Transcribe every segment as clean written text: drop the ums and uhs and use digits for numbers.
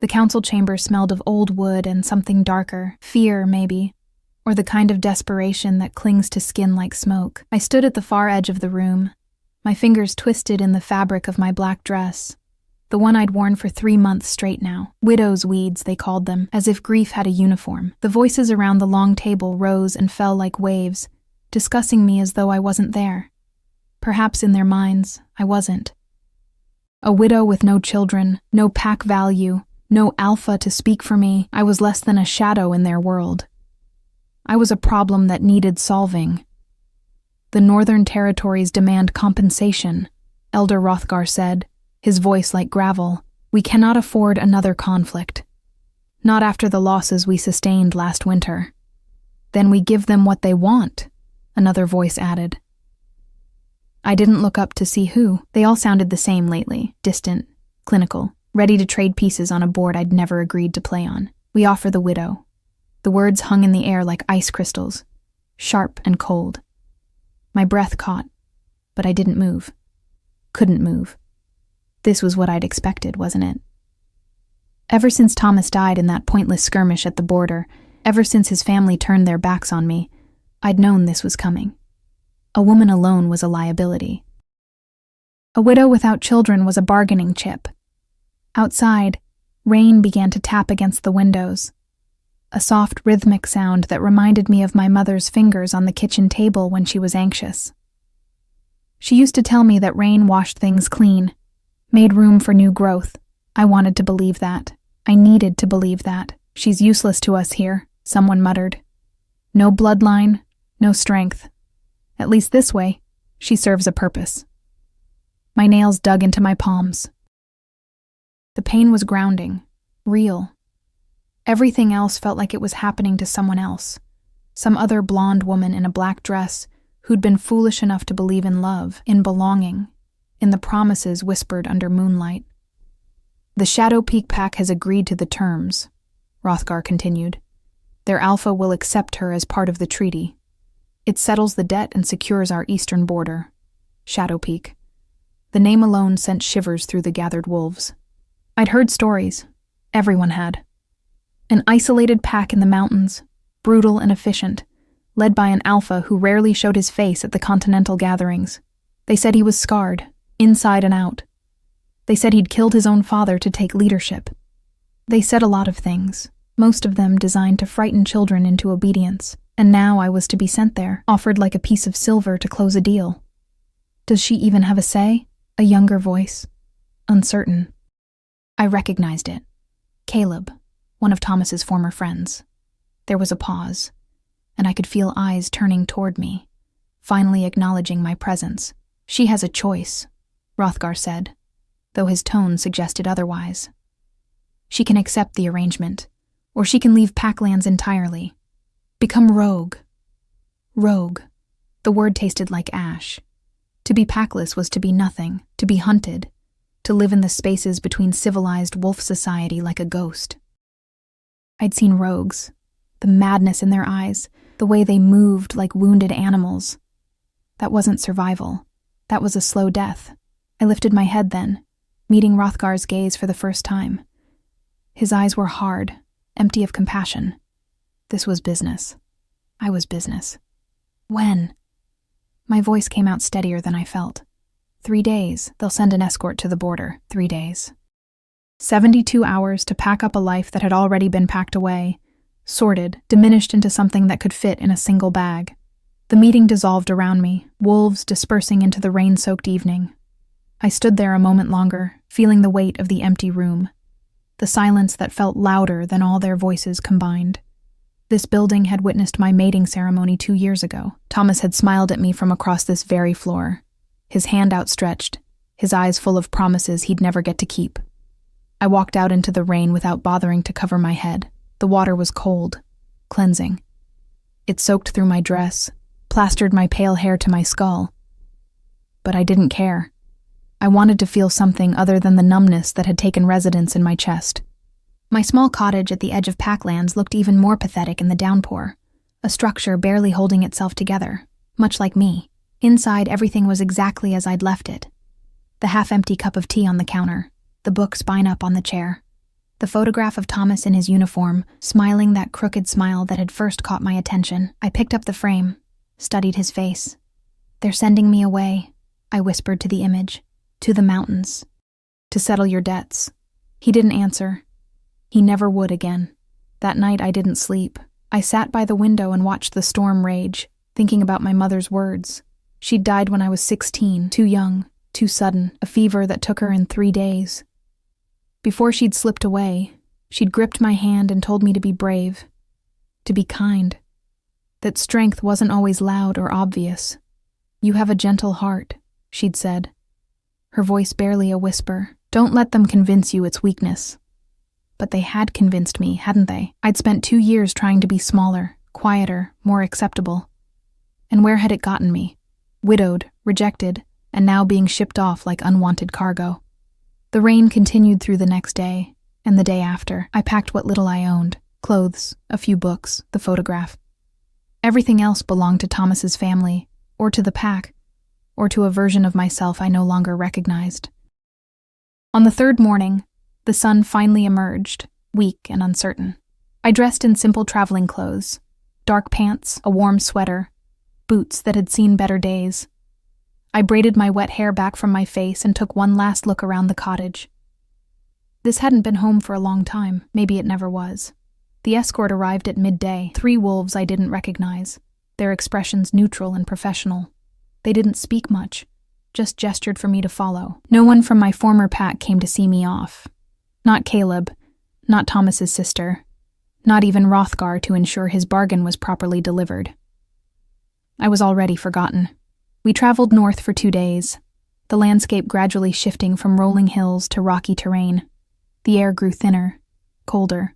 The council chamber smelled of old wood and something darker, fear maybe, or the kind of desperation that clings to skin like smoke. I stood at the far edge of the room, my fingers twisted in the fabric of my black dress, the one I'd worn for 3 months straight now. Widow's weeds, they called them, as if grief had a uniform. The voices around the long table rose and fell like waves, discussing me as though I wasn't there. Perhaps in their minds, I wasn't. A widow with no children, no pack value, no alpha to speak for me. I was less than a shadow in their world. I was a problem that needed solving. The Northern Territories demand compensation, Elder Hrothgar said, his voice like gravel. We cannot afford another conflict. Not after the losses we sustained last winter. Then we give them what they want, another voice added. I didn't look up to see who. They all sounded the same lately, distant, clinical, ready to trade pieces on a board I'd never agreed to play on. We offer the widow. The words hung in the air like ice crystals, sharp and cold. My breath caught, but I didn't move. Couldn't move. This was what I'd expected, wasn't it? Ever since Thomas died in that pointless skirmish at the border, ever since his family turned their backs on me, I'd known this was coming. A woman alone was a liability. A widow without children was a bargaining chip. Outside, rain began to tap against the windows. A soft, rhythmic sound that reminded me of my mother's fingers on the kitchen table when she was anxious. She used to tell me that rain washed things clean, made room for new growth. I wanted to believe that. I needed to believe that. She's useless to us here, someone muttered. No bloodline, no strength. At least this way, she serves a purpose. My nails dug into my palms. The pain was grounding, real. Everything else felt like it was happening to someone else, some other blonde woman in a black dress who'd been foolish enough to believe in love, in belonging, in the promises whispered under moonlight. The Shadow Peak Pack has agreed to the terms, Hrothgar continued. Their alpha will accept her as part of the treaty. It settles the debt and secures our eastern border. Shadow Peak. The name alone sent shivers through the gathered wolves. I'd heard stories. Everyone had. An isolated pack in the mountains, brutal and efficient, led by an alpha who rarely showed his face at the continental gatherings. They said he was scarred, inside and out. They said he'd killed his own father to take leadership. They said a lot of things, most of them designed to frighten children into obedience. And now I was to be sent there, offered like a piece of silver to close a deal. Does she even have a say? A younger voice. Uncertain. I recognized it. Caleb, one of Thomas's former friends. There was a pause, and I could feel eyes turning toward me, finally acknowledging my presence. She has a choice, Hrothgar said, though his tone suggested otherwise. She can accept the arrangement, or she can leave Packlands entirely. Become rogue. Rogue. The word tasted like ash. To be packless was to be nothing, to be hunted, to live in the spaces between civilized wolf society like a ghost. I'd seen rogues, the madness in their eyes, the way they moved like wounded animals. That wasn't survival. That was a slow death. I lifted my head then, meeting Hrothgar's gaze for the first time. His eyes were hard, empty of compassion. This was business. I was business. When? My voice came out steadier than I felt. 3 days, they'll send an escort to the border. 3 days. 72 hours to pack up a life that had already been packed away, sorted, diminished into something that could fit in a single bag. The meeting dissolved around me, wolves dispersing into the rain-soaked evening. I stood there a moment longer, feeling the weight of the empty room, the silence that felt louder than all their voices combined. This building had witnessed my mating ceremony 2 years ago. Thomas had smiled at me from across this very floor, his hand outstretched, his eyes full of promises he'd never get to keep. I walked out into the rain without bothering to cover my head. The water was cold, cleansing. It soaked through my dress, plastered my pale hair to my skull. But I didn't care. I wanted to feel something other than the numbness that had taken residence in my chest. My small cottage at the edge of Packlands looked even more pathetic in the downpour, a structure barely holding itself together, much like me. Inside, everything was exactly as I'd left it. The half-empty cup of tea on the counter, the book spine up on the chair. The photograph of Thomas in his uniform, smiling that crooked smile that had first caught my attention. I picked up the frame, studied his face. "They're sending me away," I whispered to the image. "To the mountains. To settle your debts." He didn't answer. He never would again. That night I didn't sleep. I sat by the window and watched the storm rage, thinking about my mother's words. She'd died when I was 16, too young, too sudden, a fever that took her in 3 days. Before she'd slipped away, she'd gripped my hand and told me to be brave, to be kind, that strength wasn't always loud or obvious. "You have a gentle heart," she'd said, her voice barely a whisper. "Don't let them convince you it's weakness." But they had convinced me, hadn't they? I'd spent 2 years trying to be smaller, quieter, more acceptable. And where had it gotten me? Widowed, rejected, and now being shipped off like unwanted cargo. The rain continued through the next day, and the day after. I packed what little I owned: clothes, a few books, the photograph. Everything else belonged to Thomas's family, or to the pack, or to a version of myself I no longer recognized. On the 3rd morning, the sun finally emerged, weak and uncertain. I dressed in simple traveling clothes, dark pants, a warm sweater, boots that had seen better days. I braided my wet hair back from my face and took one last look around the cottage. This hadn't been home for a long time, maybe it never was. The escort arrived at midday, 3 wolves I didn't recognize, their expressions neutral and professional. They didn't speak much, just gestured for me to follow. No one from my former pack came to see me off. Not Caleb, not Thomas's sister, not even Hrothgar to ensure his bargain was properly delivered. I was already forgotten. We traveled north for 2 days, the landscape gradually shifting from rolling hills to rocky terrain. The air grew thinner, colder.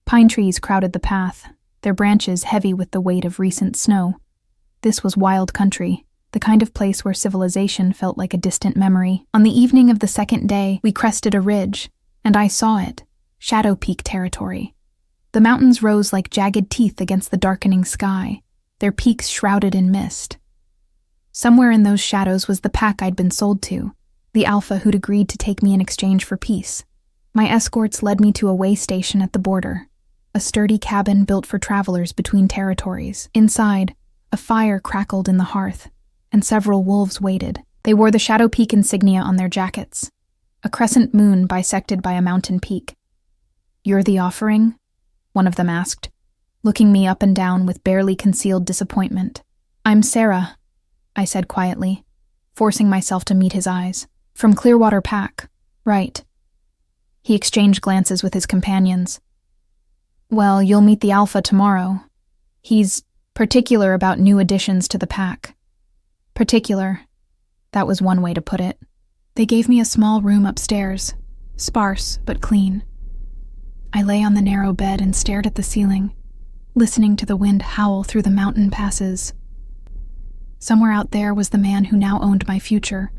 Pine trees crowded the path, their branches heavy with the weight of recent snow. This was wild country, the kind of place where civilization felt like a distant memory. On the evening of the 2nd day, we crested a ridge, and I saw it, Shadow Peak territory. The mountains rose like jagged teeth against the darkening sky, their peaks shrouded in mist. Somewhere in those shadows was the pack I'd been sold to, the alpha who'd agreed to take me in exchange for peace. My escorts led me to a way station at the border, a sturdy cabin built for travelers between territories. Inside, a fire crackled in the hearth, and several wolves waited. They wore the Shadow Peak insignia on their jackets, a crescent moon bisected by a mountain peak. "You're the offering?" one of them asked, looking me up and down with barely concealed disappointment. "I'm Sarah," I said quietly, forcing myself to meet his eyes. "From Clearwater Pack." "Right." He exchanged glances with his companions. "Well, you'll meet the Alpha tomorrow. He's particular about new additions to the pack." Particular. That was one way to put it. They gave me a small room upstairs, sparse but clean. I lay on the narrow bed and stared at the ceiling, listening to the wind howl through the mountain passes. Somewhere out there was the man who now owned my future,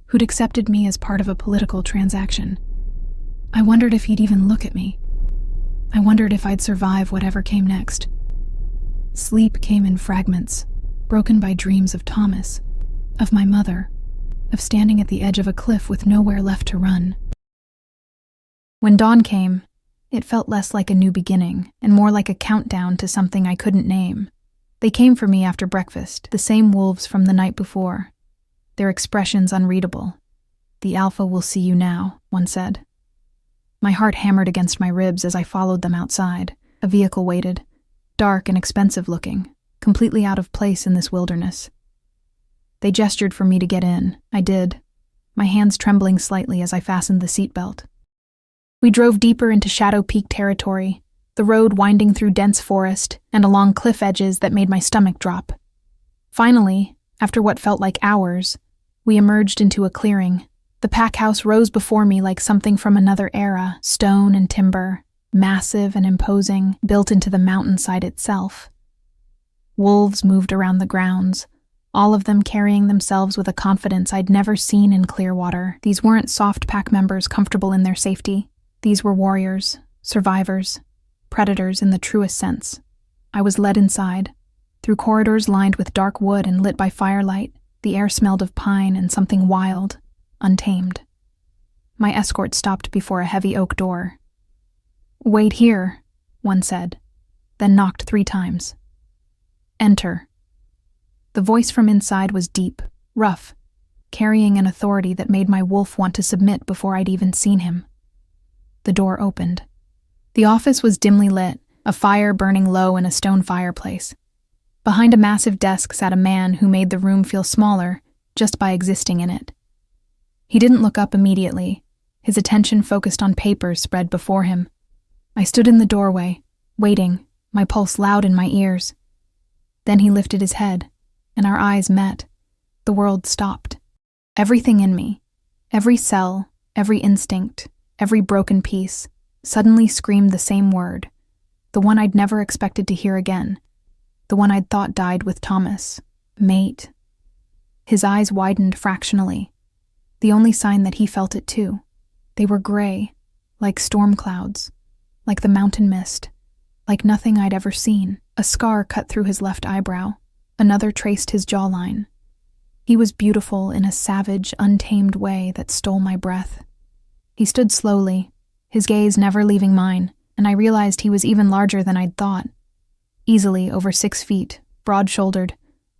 who'd accepted me as part of a political transaction. I wondered if he'd even look at me. I wondered if I'd survive whatever came next. Sleep came in fragments, broken by dreams of Thomas, of my mother, of standing at the edge of a cliff with nowhere left to run. When dawn came, it felt less like a new beginning and more like a countdown to something I couldn't name. They came for me after breakfast, the same wolves from the night before, their expressions unreadable. "The Alpha will see you now," one said. My heart hammered against my ribs as I followed them outside. A vehicle waited, dark and expensive looking, completely out of place in this wilderness. They gestured for me to get in. I did, my hands trembling slightly as I fastened the seatbelt. We drove deeper into Shadow Peak territory, the road winding through dense forest and along cliff edges that made my stomach drop. Finally, after what felt like hours, we emerged into a clearing. The pack house rose before me like something from another era, stone and timber, massive and imposing, built into the mountainside itself. Wolves moved around the grounds, all of them carrying themselves with a confidence I'd never seen in Clearwater. These weren't soft pack members comfortable in their safety. These were warriors, survivors, predators in the truest sense. I was led inside, through corridors lined with dark wood and lit by firelight. The air smelled of pine and something wild, untamed. My escort stopped before a heavy oak door. "Wait here," one said, then knocked 3 times. "Enter." The voice from inside was deep, rough, carrying an authority that made my wolf want to submit before I'd even seen him. The door opened. The office was dimly lit, a fire burning low in a stone fireplace. Behind a massive desk sat a man who made the room feel smaller just by existing in it. He didn't look up immediately, his attention focused on papers spread before him. I stood in the doorway, waiting, my pulse loud in my ears. Then he lifted his head, and our eyes met. The world stopped. Everything in me, every cell, every instinct, every broken piece, suddenly screamed the same word, the one I'd never expected to hear again, the one I'd thought died with Thomas: mate. His eyes widened fractionally, the only sign that he felt it too. They were gray, like storm clouds, like the mountain mist, like nothing I'd ever seen. A scar cut through his left eyebrow, another traced his jawline. He was beautiful in a savage, untamed way that stole my breath. He stood slowly, his gaze never leaving mine, and I realized he was even larger than I'd thought. Easily over 6 feet, broad-shouldered,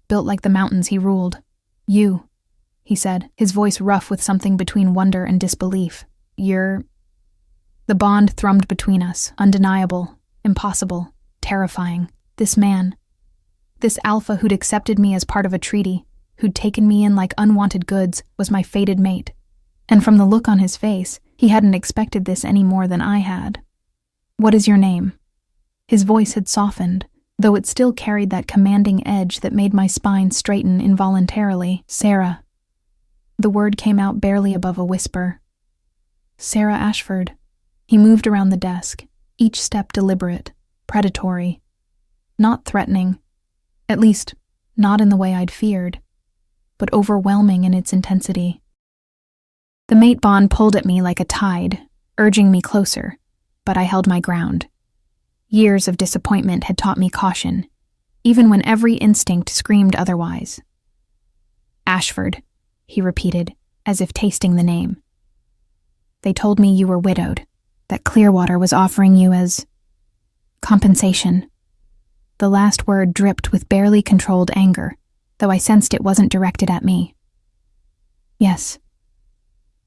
built like the mountains he ruled. "You," he said, his voice rough with something between wonder and disbelief. "You're—" The bond thrummed between us, undeniable, impossible, terrifying. This man, this alpha who'd accepted me as part of a treaty, who'd taken me in like unwanted goods, was my fated mate. And from the look on his face, he hadn't expected this any more than I had. "What is your name?" His voice had softened, though it still carried that commanding edge that made my spine straighten involuntarily. "Sarah." The word came out barely above a whisper. "Sarah Ashford." He moved around the desk, each step deliberate, predatory. Not threatening, at least not in the way I'd feared, but overwhelming in its intensity. The mate bond pulled at me like a tide, urging me closer, but I held my ground. Years of disappointment had taught me caution, even when every instinct screamed otherwise. "Ashford," he repeated, as if tasting the name. "They told me you were widowed, that Clearwater was offering you as compensation." The last word dripped with barely controlled anger, though I sensed it wasn't directed at me. "Yes."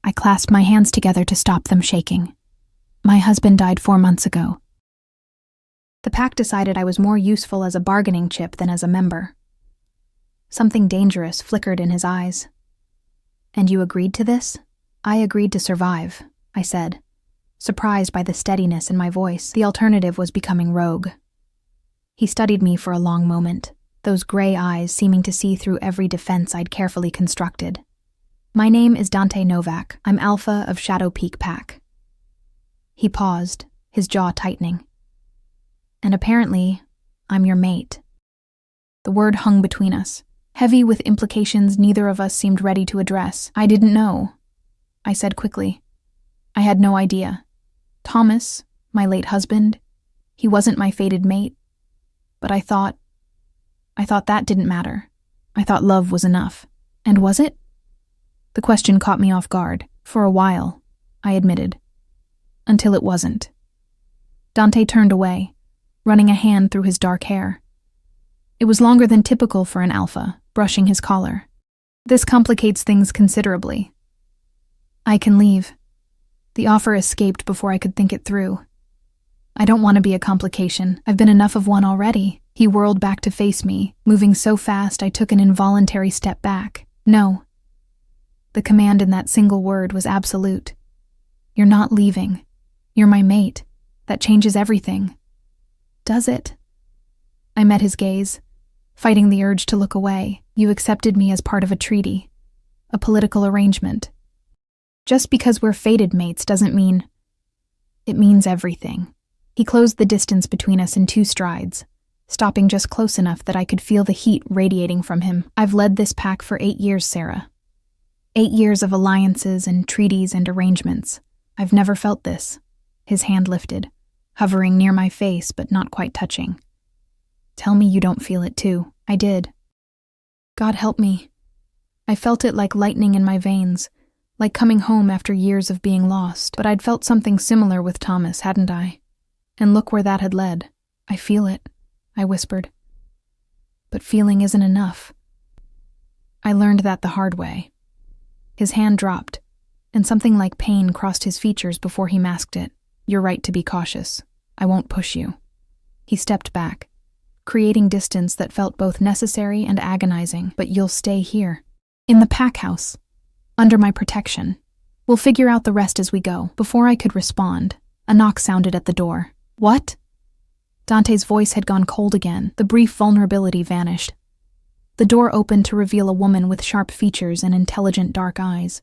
I clasped my hands together to stop them shaking. "My husband died 4 months ago." The pack decided I was more useful as a bargaining chip than as a member. Something dangerous flickered in his eyes. "And you agreed to this?" "I agreed to survive," I said, surprised by the steadiness in my voice. The alternative was becoming rogue. He studied me for a long moment, those gray eyes seeming to see through every defense I'd carefully constructed. "My name is Dante Novak. I'm Alpha of Shadow Peak Pack." He paused, his jaw tightening. "And apparently, I'm your mate." The word hung between us, heavy with implications neither of us seemed ready to address. "I didn't know," I said quickly. "I had no idea. Thomas, my late husband, he wasn't my fated mate. But I thought that didn't matter. I thought love was enough." "And was it?" The question caught me off guard. "For a while," I admitted. "Until it wasn't." Dante turned away, running a hand through his dark hair. It was longer than typical for an alpha, brushing his collar. "This complicates things considerably." "I can leave." The offer escaped before I could think it through. "I don't want to be a complication. I've been enough of one already." He whirled back to face me, moving so fast I took an involuntary step back. "No." The command in that single word was absolute. "You're not leaving. You're my mate. That changes everything." "Does it?" I met his gaze, fighting the urge to look away. "You accepted me as part of a treaty, a political arrangement. Just because we're fated mates doesn't mean—" "It means everything." He closed the distance between us in 2 strides, stopping just close enough that I could feel the heat radiating from him. "I've led this pack for 8 years, Sarah. 8 years of alliances and treaties and arrangements. I've never felt this." His hand lifted, hovering near my face but not quite touching. "Tell me you don't feel it too." I did. God help me. I felt it like lightning in my veins, like coming home after years of being lost, but I'd felt something similar with Thomas, hadn't I? And look where that had led. I feel it, I whispered. But feeling isn't enough. I learned that the hard way. His hand dropped, and something like pain crossed his features before he masked it. You're right to be cautious. I won't push you. He stepped back, creating distance that felt both necessary and agonizing. But you'll stay here, in the pack house, under my protection. We'll figure out the rest as we go. Before I could respond, a knock sounded at the door. What? Dante's voice had gone cold again. The brief vulnerability vanished. The door opened to reveal a woman with sharp features and intelligent dark eyes.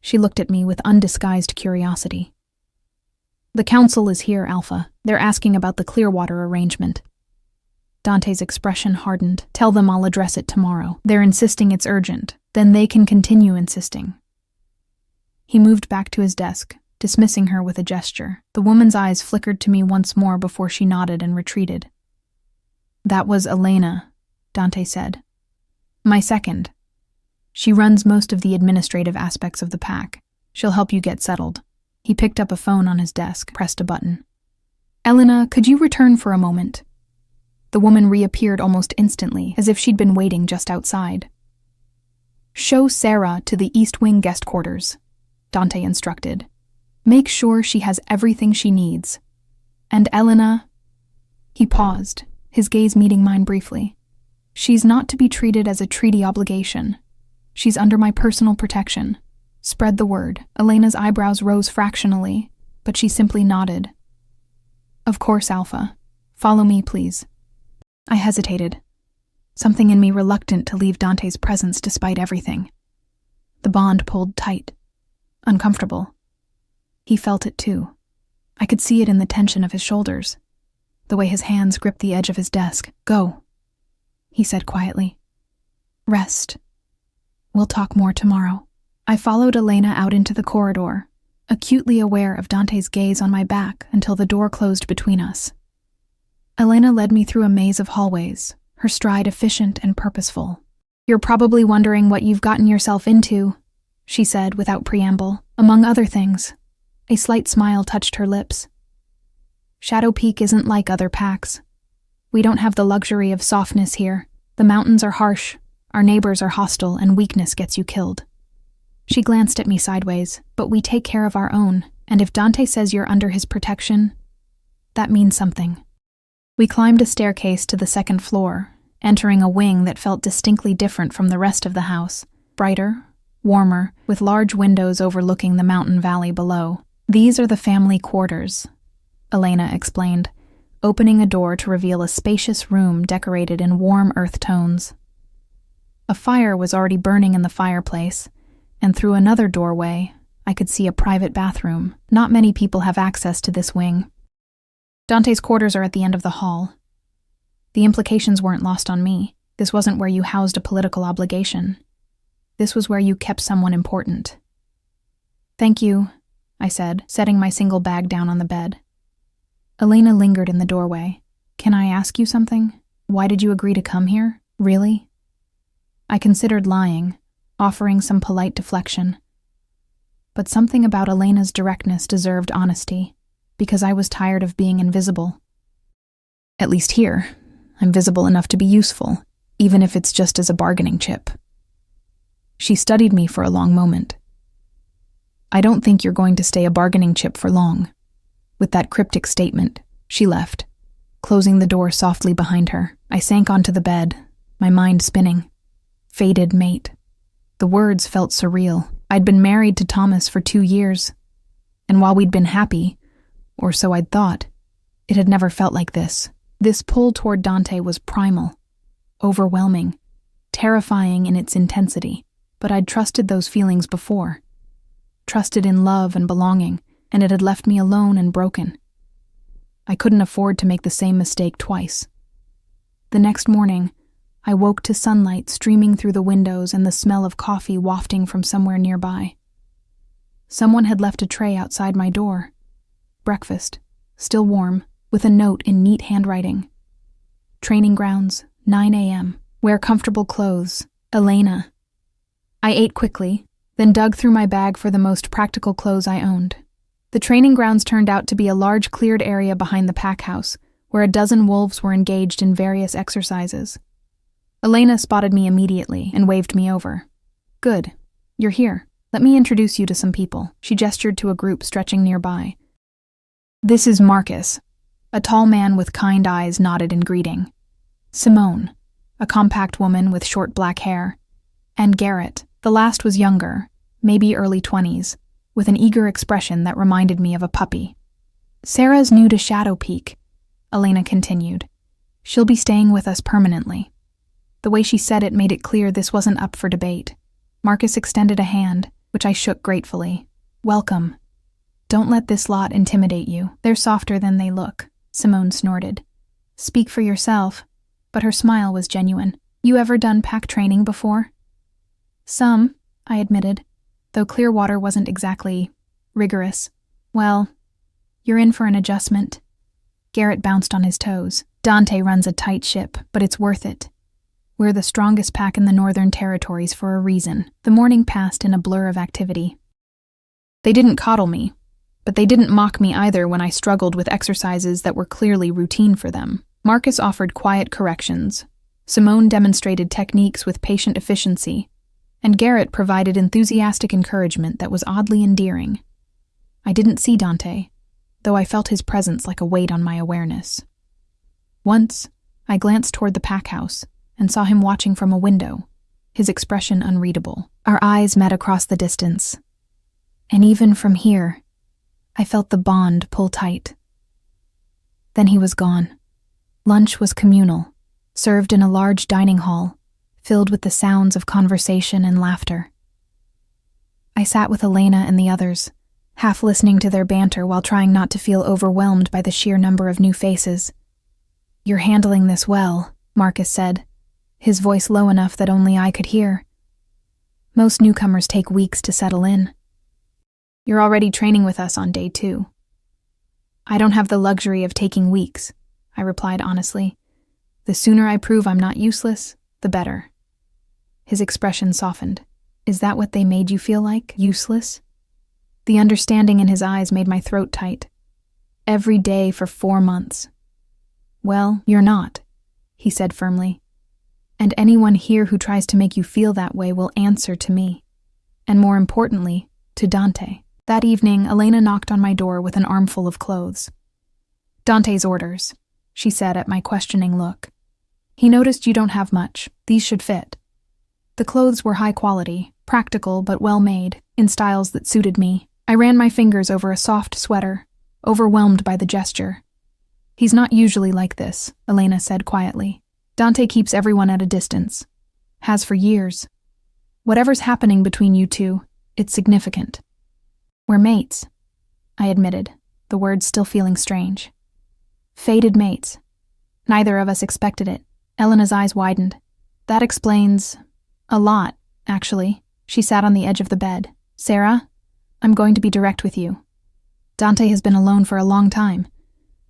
She looked at me with undisguised curiosity. The council is here, Alpha. They're asking about the Clearwater arrangement. Dante's expression hardened. Tell them I'll address it tomorrow. They're insisting it's urgent. Then they can continue insisting. He moved back to his desk, dismissing her with a gesture. The woman's eyes flickered to me once more before she nodded and retreated. That was Elena, Dante said. My second. She runs most of the administrative aspects of the pack. She'll help you get settled. He picked up a phone on his desk, pressed a button. Elena, could you return for a moment? The woman reappeared almost instantly, as if she'd been waiting just outside. Show Sarah to the East Wing guest quarters, Dante instructed. Make sure she has everything she needs. And Elena... He paused, his gaze meeting mine briefly. She's not to be treated as a treaty obligation. She's under my personal protection. Spread the word. Elena's eyebrows rose fractionally, but she simply nodded. Of course, Alpha. Follow me, please. I hesitated, something in me reluctant to leave Dante's presence despite everything. The bond pulled tight, uncomfortable. He felt it too. I could see it in the tension of his shoulders, the way his hands gripped the edge of his desk. Go, he said quietly. Rest. We'll talk more tomorrow. I followed Elena out into the corridor, acutely aware of Dante's gaze on my back until the door closed between us. Elena led me through a maze of hallways, her stride efficient and purposeful. You're probably wondering what you've gotten yourself into, she said without preamble. Among other things, a slight smile touched her lips. Shadow Peak isn't like other packs. We don't have the luxury of softness here. The mountains are harsh, our neighbors are hostile, and weakness gets you killed. She glanced at me sideways, but we take care of our own, and if Dante says you're under his protection, that means something. We climbed a staircase to the second floor, entering a wing that felt distinctly different from the rest of the house, brighter, warmer, with large windows overlooking the mountain valley below. These are the family quarters, Elena explained, opening a door to reveal a spacious room decorated in warm earth tones. A fire was already burning in the fireplace, and through another doorway, I could see a private bathroom. Not many people have access to this wing. Dante's quarters are at the end of the hall. The implications weren't lost on me. This wasn't where you housed a political obligation. This was where you kept someone important. Thank you, I said, setting my single bag down on the bed. Elena lingered in the doorway. Can I ask you something? Why did you agree to come here? Really? I considered lying, offering some polite deflection. But something about Elena's directness deserved honesty, because I was tired of being invisible. At least here, I'm visible enough to be useful, even if it's just as a bargaining chip. She studied me for a long moment. I don't think you're going to stay a bargaining chip for long. With that cryptic statement, she left, closing the door softly behind her. I sank onto the bed, my mind spinning. Fated mate. The words felt surreal. I'd been married to Thomas for 2 years, and while we'd been happy, or so I'd thought, it had never felt like this. This pull toward Dante was primal, overwhelming, terrifying in its intensity, but I'd trusted those feelings before. Trusted in love and belonging, and it had left me alone and broken. I couldn't afford to make the same mistake twice. The next morning, I woke to sunlight streaming through the windows and the smell of coffee wafting from somewhere nearby. Someone had left a tray outside my door. Breakfast, still warm, with a note in neat handwriting. Training grounds, 9 a.m. Wear comfortable clothes. Elena. I ate quickly, then dug through my bag for the most practical clothes I owned. The training grounds turned out to be a large cleared area behind the pack house, where a dozen wolves were engaged in various exercises. Elena spotted me immediately and waved me over. "Good. You're here. Let me introduce you to some people." She gestured to a group stretching nearby. "This is Marcus." A tall man with kind eyes nodded in greeting. "Simone," a compact woman with short black hair. And Garrett. The last was younger, maybe early 20s, with an eager expression that reminded me of a puppy. "Sarah's new to Shadow Peak," Elena continued. "She'll be staying with us permanently." The way she said it made it clear this wasn't up for debate. Marcus extended a hand, which I shook gratefully. "Welcome. Don't let this lot intimidate you. They're softer than they look," Simone snorted. "Speak for yourself," but her smile was genuine. "You ever done pack training before?" "Some," I admitted, though Clearwater wasn't exactly rigorous. "Well, you're in for an adjustment." Garrett bounced on his toes. "Dante runs a tight ship, but it's worth it. We're the strongest pack in the Northern Territories for a reason." The morning passed in a blur of activity. They didn't coddle me, but they didn't mock me either when I struggled with exercises that were clearly routine for them. Marcus offered quiet corrections. Simone demonstrated techniques with patient efficiency, and Garrett provided enthusiastic encouragement that was oddly endearing. I didn't see Dante, though I felt his presence like a weight on my awareness. Once, I glanced toward the pack house and saw him watching from a window, his expression unreadable. Our eyes met across the distance, and even from here, I felt the bond pull tight. Then he was gone. Lunch was communal, served in a large dining hall, filled with the sounds of conversation and laughter. I sat with Elena and the others, half listening to their banter while trying not to feel overwhelmed by the sheer number of new faces. "You're handling this well," Marcus said, his voice low enough that only I could hear. "Most newcomers take weeks to settle in." "You're already training with us on day 2. "I don't have the luxury of taking weeks," I replied honestly. "The sooner I prove I'm not useless, the better." His expression softened. "Is that what they made you feel like? Useless?" The understanding in his eyes made my throat tight. "Every day for 4 months." "Well, you're not," he said firmly. "And anyone here who tries to make you feel that way will answer to me. And more importantly, to Dante." That evening, Elena knocked on my door with an armful of clothes. "Dante's orders," she said at my questioning look. "He noticed you don't have much. These should fit." The clothes were high quality, practical but well made, in styles that suited me. I ran my fingers over a soft sweater, overwhelmed by the gesture. "He's not usually like this," Elena said quietly. "Dante keeps everyone at a distance. Has for years. Whatever's happening between you two, it's significant." "We're mates," I admitted, the words still feeling strange. "Fated mates. Neither of us expected it." Elena's eyes widened. "That explains a lot, actually." She sat on the edge of the bed. "Sarah, I'm going to be direct with you. Dante has been alone for a long time.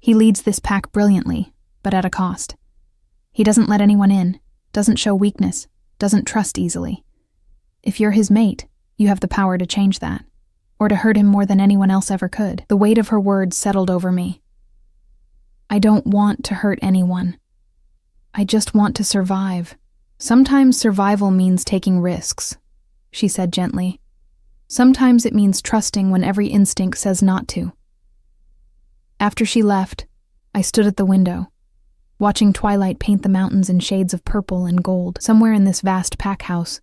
He leads this pack brilliantly, but at a cost. He doesn't let anyone in, doesn't show weakness, doesn't trust easily. If you're his mate, you have the power to change that, or to hurt him more than anyone else ever could." The weight of her words settled over me. "I don't want to hurt anyone. I just want to survive. Sometimes survival means taking risks," she said gently. "Sometimes it means trusting when every instinct says not to." After she left, I stood at the window, watching twilight paint the mountains in shades of purple and gold. Somewhere in this vast pack house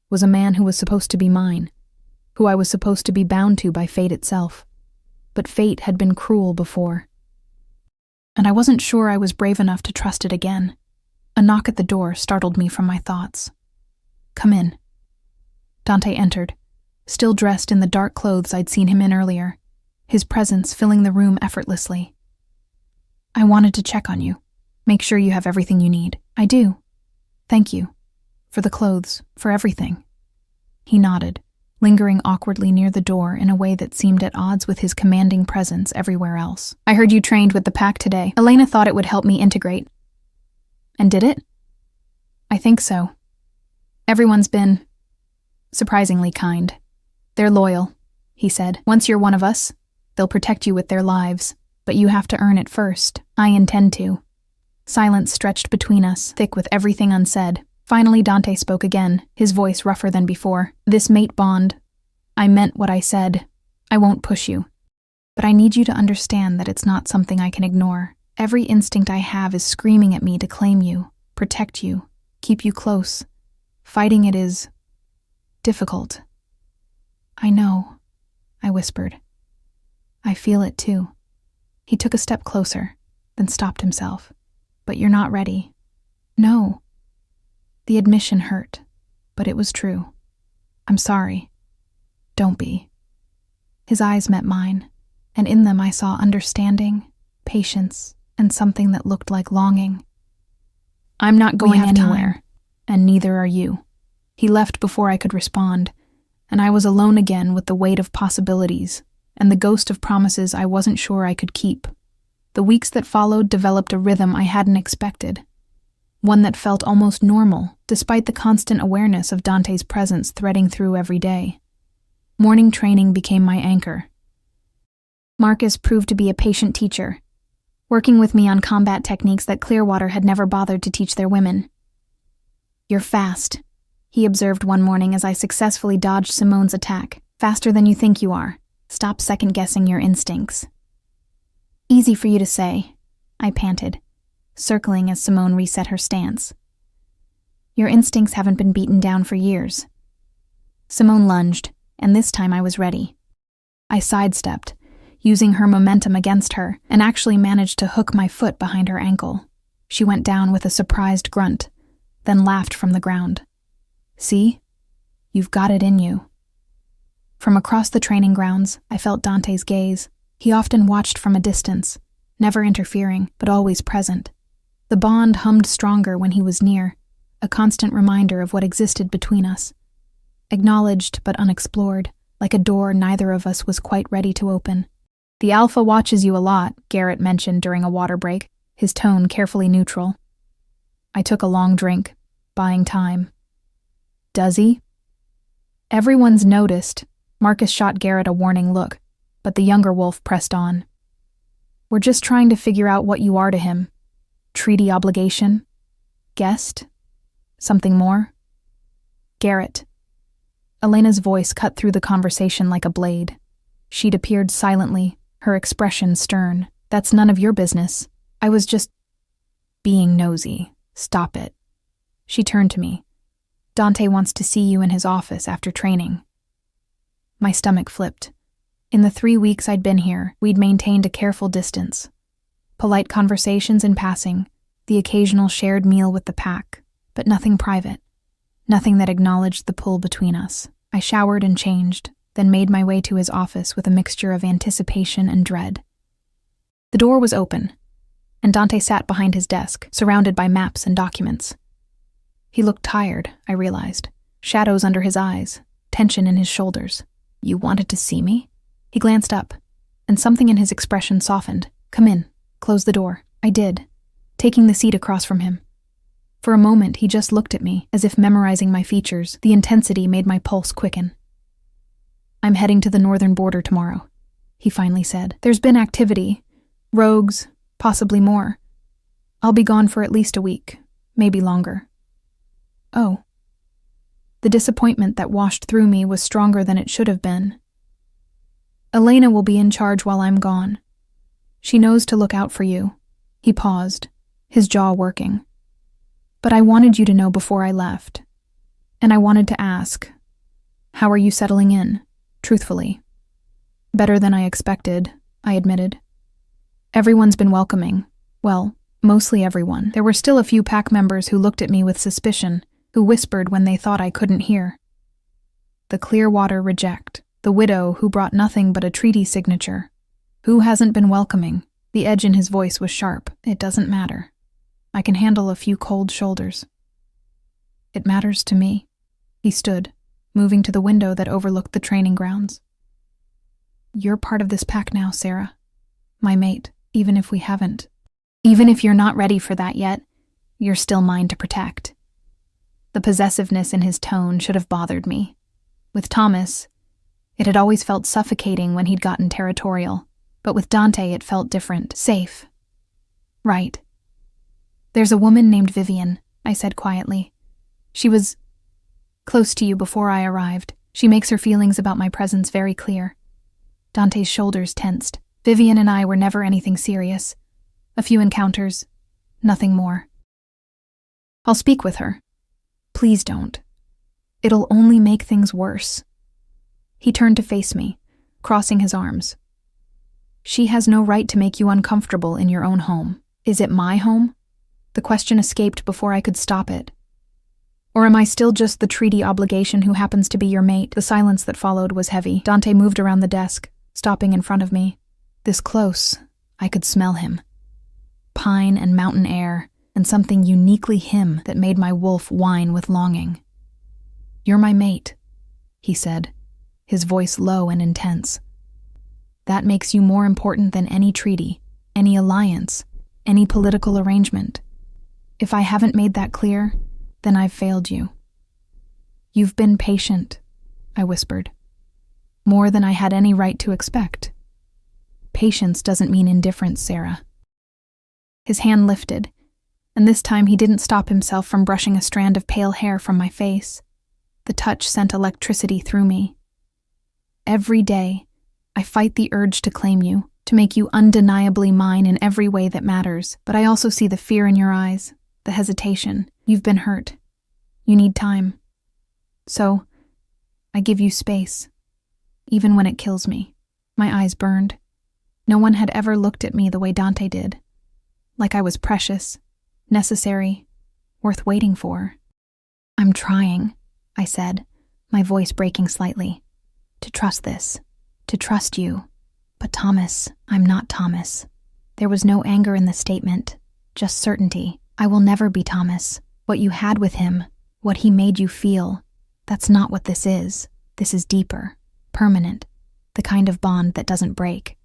was a man who was supposed to be mine, who I was supposed to be bound to by fate itself. But fate had been cruel before, and I wasn't sure I was brave enough to trust it again. A knock at the door startled me from my thoughts. "Come in." Dante entered, still dressed in the dark clothes I'd seen him in earlier, his presence filling the room effortlessly. "I wanted to check on you, make sure you have everything you need." "I do. Thank you. For the clothes, for everything." He nodded, lingering awkwardly near the door in a way that seemed at odds with his commanding presence everywhere else. "I heard you trained with the pack today. Elena thought it would help me integrate." "And did it?" "I think so. Everyone's been surprisingly kind. They're loyal," he said. "Once you're one of us, They'll protect you with their lives, but you have to earn it first. I intend to. Silence stretched between us, thick with everything unsaid. Finally, Dante spoke again, his voice rougher than before. This mate bond. I meant what I said. I won't push you. But I need you to understand that it's not something I can ignore. Every instinct I have is screaming at me to claim you, protect you, keep you close. Fighting it is difficult. I know, I whispered. I feel it too. He took a step closer, then stopped himself. But you're not ready. No. The admission hurt, but it was true. I'm sorry. Don't be. His eyes met mine, and in them I saw understanding, patience, and something that looked like longing. I'm not going anywhere, and neither are you. He left before I could respond, and I was alone again with the weight of possibilities and the ghost of promises I wasn't sure I could keep. The weeks that followed developed a rhythm I hadn't expected, one that felt almost normal, despite the constant awareness of Dante's presence threading through every day. Morning training became my anchor. Marcus proved to be a patient teacher, working with me on combat techniques that Clearwater had never bothered to teach their women. You're fast, he observed one morning as I successfully dodged Simone's attack. Faster than you think you are. Stop second-guessing your instincts. Easy for you to say, I panted, circling as Simone reset her stance. Your instincts haven't been beaten down for years. Simone lunged, and this time I was ready. I sidestepped, using her momentum against her, and actually managed to hook my foot behind her ankle. She went down with a surprised grunt, then laughed from the ground. See? You've got it in you. From across the training grounds, I felt Dante's gaze. He often watched from a distance, never interfering, but always present. The bond hummed stronger when he was near, a constant reminder of what existed between us. Acknowledged but unexplored, like a door neither of us was quite ready to open. The Alpha watches you a lot, Garrett mentioned during a water break, his tone carefully neutral. I took a long drink, buying time. Does he? Everyone's noticed. Marcus shot Garrett a warning look, but the younger wolf pressed on. We're just trying to figure out what you are to him. Treaty obligation? Guest? Something more? Garrett. Elena's voice cut through the conversation like a blade. She'd appeared silently, her expression stern. That's none of your business. I was just being nosy. Stop it. She turned to me. Dante wants to see you in his office after training. My stomach flipped. In the 3 weeks I'd been here, we'd maintained a careful distance. Polite conversations in passing, the occasional shared meal with the pack, but nothing private. Nothing that acknowledged the pull between us. I showered and changed, then made my way to his office with a mixture of anticipation and dread. The door was open, and Dante sat behind his desk, surrounded by maps and documents. He looked tired, I realized. Shadows under his eyes, tension in his shoulders. You wanted to see me? He glanced up, and something in his expression softened. Come in. Close the door. I did, taking the seat across from him. For a moment, he just looked at me, as if memorizing my features. The intensity made my pulse quicken. I'm heading to the northern border tomorrow, he finally said. There's been activity. Rogues, possibly more. I'll be gone for at least a week, maybe longer. Oh. The disappointment that washed through me was stronger than it should have been. Elena will be in charge while I'm gone. She knows to look out for you. He paused, his jaw working. But I wanted you to know before I left. And I wanted to ask, how are you settling in, truthfully? Better than I expected, I admitted. Everyone's been welcoming. Well, mostly everyone. There were still a few pack members who looked at me with suspicion, who whispered when they thought I couldn't hear. The Clearwater reject, the widow who brought nothing but a treaty signature. Who hasn't been welcoming? The edge in his voice was sharp. It doesn't matter. I can handle a few cold shoulders. It matters to me. He stood, moving to the window that overlooked the training grounds. You're part of this pack now, Sarah. My mate, even if we haven't. Even if you're not ready for that yet, you're still mine to protect. The possessiveness in his tone should have bothered me. With Thomas, It had always felt suffocating when he'd gotten territorial, but with Dante it felt different, safe. Right. There's a woman named Vivian, I said quietly. She was close to you before I arrived. She makes her feelings about my presence very clear. Dante's shoulders tensed. Vivian and I were never anything serious. A few encounters, nothing more. I'll speak with her. Please don't. It'll only make things worse. He turned to face me, crossing his arms. She has no right to make you uncomfortable in your own home. Is it my home? The question escaped before I could stop it. Or am I still just the treaty obligation who happens to be your mate? The silence that followed was heavy. Dante moved around the desk, stopping in front of me. This close, I could smell him. Pine and mountain air, and something uniquely him that made my wolf whine with longing. You're my mate, he said, his voice low and intense. That makes you more important than any treaty, any alliance, any political arrangement. If I haven't made that clear, then I've failed you. You've been patient, I whispered. More than I had any right to expect. Patience doesn't mean indifference, Sarah. His hand lifted, and this time he didn't stop himself from brushing a strand of pale hair from my face. The touch sent electricity through me. Every day, I fight the urge to claim you, to make you undeniably mine in every way that matters, but I also see the fear in your eyes, the hesitation. You've been hurt. You need time. So, I give you space, even when it kills me. My eyes burned. No one had ever looked at me the way Dante did, like I was precious, necessary, worth waiting for. I'm trying, I said, my voice breaking slightly, to trust this, to trust you. But Thomas, I'm not Thomas. There was no anger in the statement, just certainty. I will never be Thomas. What you had with him, what he made you feel, that's not what this is. This is deeper, permanent, the kind of bond that doesn't break.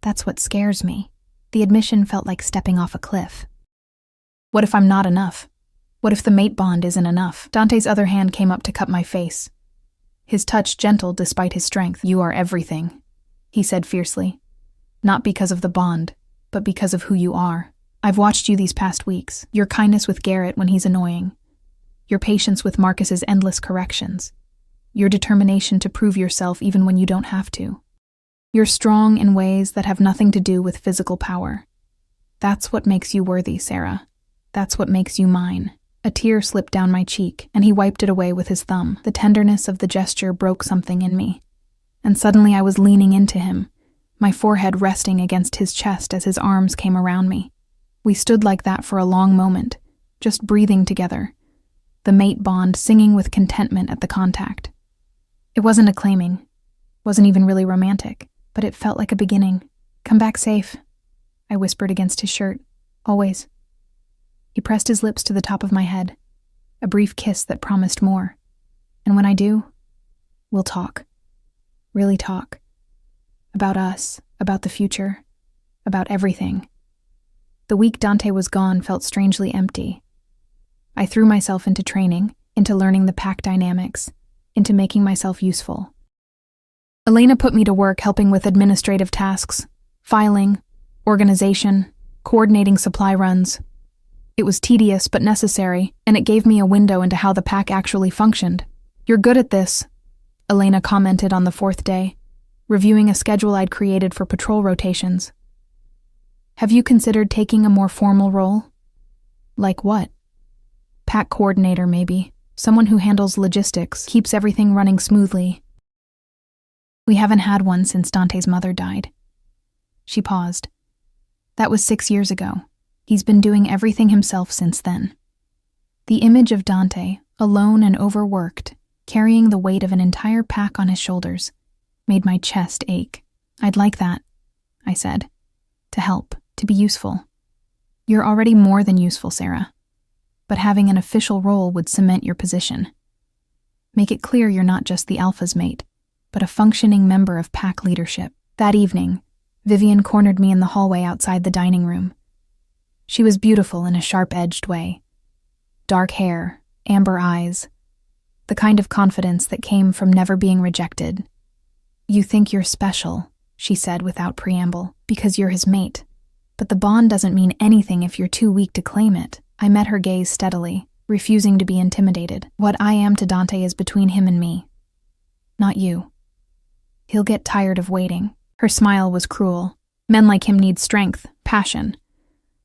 That's what scares me. The admission felt like stepping off a cliff. What if I'm not enough? What if the mate bond isn't enough? Dante's other hand came up to cup my face. His touch gentle despite his strength. You are everything, he said fiercely. Not because of the bond, but because of who you are. I've watched you these past weeks. Your kindness with Garrett when he's annoying. Your patience with Marcus's endless corrections. Your determination to prove yourself even when you don't have to. You're strong in ways that have nothing to do with physical power. That's what makes you worthy, Sarah. That's what makes you mine. A tear slipped down my cheek, and he wiped it away with his thumb. The tenderness of the gesture broke something in me. And suddenly I was leaning into him, my forehead resting against his chest as his arms came around me. We stood like that for a long moment, just breathing together, the mate bond singing with contentment at the contact. It wasn't acclaiming, wasn't even really romantic, but it felt like a beginning. Come back safe, I whispered against his shirt. Always. He pressed his lips to the top of my head, a brief kiss that promised more. And when I do, we'll talk. Really talk. About us, about the future, about everything. The week Dante was gone felt strangely empty. I threw myself into training, into learning the pack dynamics, into making myself useful. Elena put me to work helping with administrative tasks, filing, organization, coordinating supply runs. It was tedious but necessary, and it gave me a window into how the pack actually functioned. You're good at this, Elena commented on the fourth day, reviewing a schedule I'd created for patrol rotations. Have you considered taking a more formal role? Like what? Pack coordinator, maybe. Someone who handles logistics, keeps everything running smoothly. We haven't had one since Dante's mother died. She paused. That was 6 years ago. He's been doing everything himself since then. The image of Dante, alone and overworked, carrying the weight of an entire pack on his shoulders, made my chest ache. I'd like that, I said. To help, to be useful. You're already more than useful, Sarah. But having an official role would cement your position. Make it clear you're not just the alpha's mate, but a functioning member of pack leadership. That evening, Vivian cornered me in the hallway outside the dining room. She was beautiful in a sharp-edged way. Dark hair, amber eyes, the kind of confidence that came from never being rejected. "You think you're special," she said without preamble, "because you're his mate. But the bond doesn't mean anything if you're too weak to claim it." I met her gaze steadily, refusing to be intimidated. "What I am to Dante is between him and me. Not you. He'll get tired of waiting." Her smile was cruel. Men like him need strength, passion.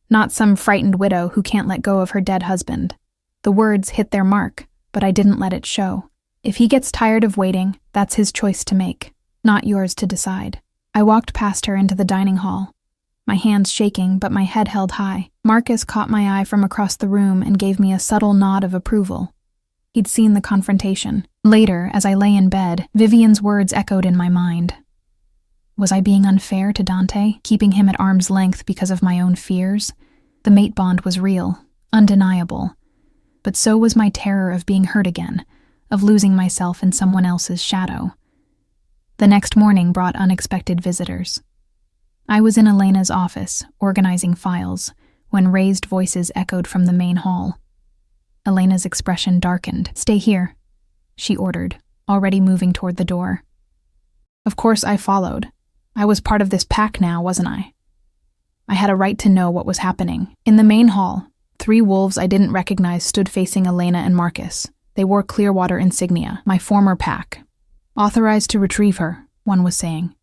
Not some frightened widow who can't let go of her dead husband. The words hit their mark, but I didn't let it show. If he gets tired of waiting, that's his choice to make, not yours to decide. I walked past her into the dining hall, my hands shaking but my head held high. Marcus caught my eye from across the room and gave me a subtle nod of approval. He'd seen the confrontation. Later, as I lay in bed, Vivian's words echoed in my mind. Was I being unfair to Dante, keeping him at arm's length because of my own fears? The mate bond was real, undeniable. But so was my terror of being hurt again, of losing myself in someone else's shadow. The next morning brought unexpected visitors. I was in Elena's office, organizing files, when raised voices echoed from the main hall. Elena's expression darkened. "Stay here," she ordered, already moving toward the door. Of course I followed. I was part of this pack now, wasn't I? I had a right to know what was happening. In the main hall, 3 wolves I didn't recognize stood facing Elena and Marcus. They wore Clearwater insignia, my former pack. "Authorized to retrieve her," one was saying.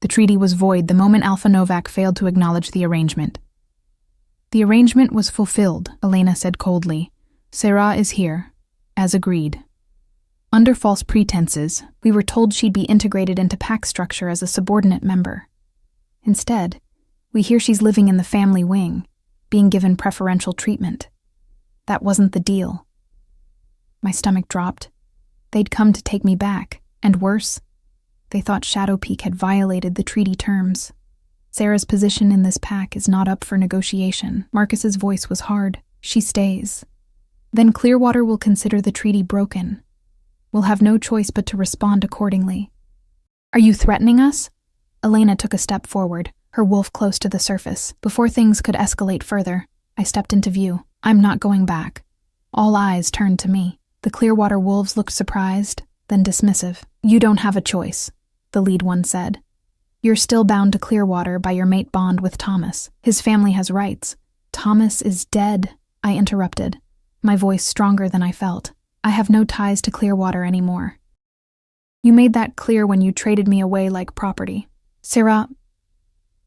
The treaty was void the moment Alpha Novak failed to acknowledge the arrangement. "The arrangement was fulfilled," Elena said coldly. "Sarah is here, as agreed. Under false pretenses, we were told she'd be integrated into pack structure as a subordinate member. Instead, we hear she's living in the family wing, being given preferential treatment. That wasn't the deal." My stomach dropped. They'd come to take me back, and worse, they thought Shadow Peak had violated the treaty terms. "Sarah's position in this pack is not up for negotiation." Marcus's voice was hard. "She stays. Then Clearwater will consider the treaty broken. We'll have no choice but to respond accordingly." "Are you threatening us?" Elena took a step forward, her wolf close to the surface. Before things could escalate further, I stepped into view. "I'm not going back." All eyes turned to me. The Clearwater wolves looked surprised, then dismissive. "You don't have a choice," the lead one said. "You're still bound to Clearwater by your mate bond with Thomas. His family has rights." "Thomas is dead," I interrupted, my voice stronger than I felt. "I have no ties to Clearwater anymore. You made that clear when you traded me away like property." "Sarah..."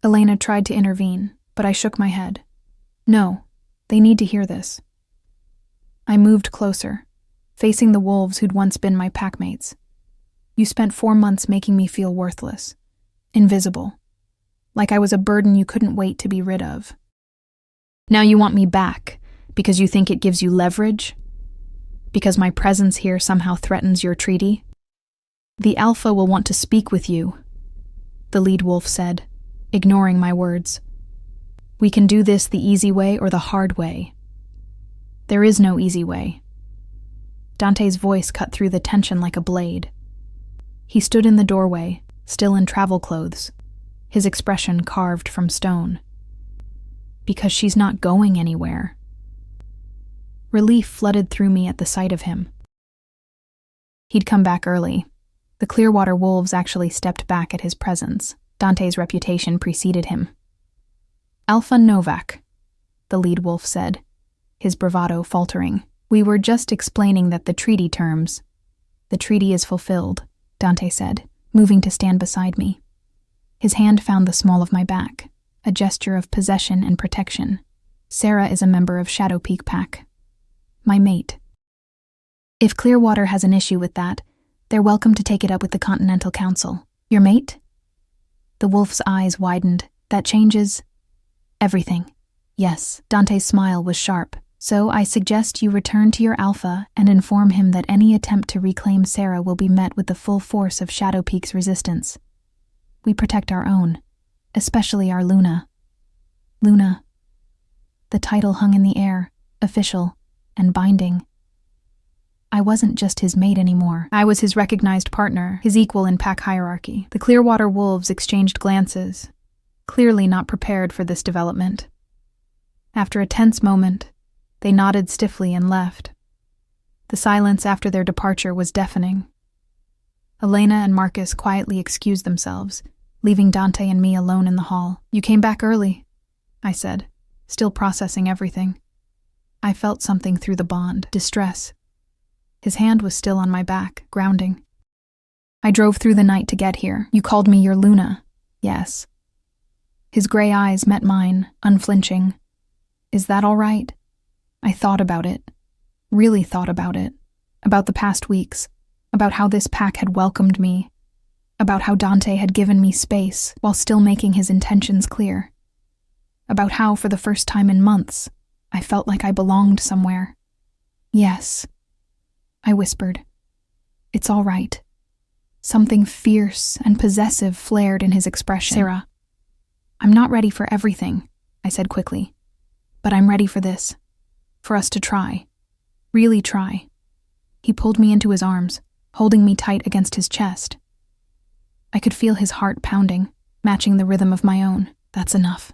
Elena tried to intervene, but I shook my head. "No, they need to hear this." I moved closer, facing the wolves who'd once been my packmates. "You spent 4 months making me feel worthless, invisible, like I was a burden you couldn't wait to be rid of. Now you want me back because you think it gives you leverage? Because my presence here somehow threatens your treaty? The Alpha will want to speak with you," the lead wolf said, ignoring my words. "We can do this the easy way or the hard way. There is no easy way." Dante's voice cut through the tension like a blade. He stood in the doorway, still in travel clothes, his expression carved from stone. "Because she's not going anywhere." Relief flooded through me at the sight of him. He'd come back early. The Clearwater wolves actually stepped back at his presence. Dante's reputation preceded him. "Alpha Novak," the lead wolf said, his bravado faltering. "We were just explaining that the treaty terms..." "The treaty is fulfilled," Dante said, moving to stand beside me. His hand found the small of my back, a gesture of possession and protection. "Sarah is a member of Shadow Peak Pack. My mate. If Clearwater has an issue with that, they're welcome to take it up with the Continental Council." "Your mate?" The wolf's eyes widened. "That changes everything." "Yes." Dante's smile was sharp. "So I suggest you return to your Alpha and inform him that any attempt to reclaim Sarah will be met with the full force of Shadow Peak's resistance. We protect our own, especially our Luna." Luna. The title hung in the air, official and binding. I wasn't just his mate anymore. I was his recognized partner, his equal in pack hierarchy. The Clearwater wolves exchanged glances, clearly not prepared for this development. After a tense moment, they nodded stiffly and left. The silence after their departure was deafening. Elena and Marcus quietly excused themselves, leaving Dante and me alone in the hall. "You came back early," I said, still processing everything. I felt something through the bond, distress. His hand was still on my back, grounding. "I drove through the night to get here. You called me your Luna." "Yes." His gray eyes met mine, unflinching. "Is that all right?" I thought about it. Really thought about it. About the past weeks. About how this pack had welcomed me. About how Dante had given me space while still making his intentions clear. About how, for the first time in months, I felt like I belonged somewhere. "Yes," I whispered. "It's all right." Something fierce and possessive flared in his expression. "Sarah, I'm not ready for everything," I said quickly. "But I'm ready for this. For us to try. Really try." He pulled me into his arms, holding me tight against his chest. I could feel his heart pounding, matching the rhythm of my own. "That's enough,"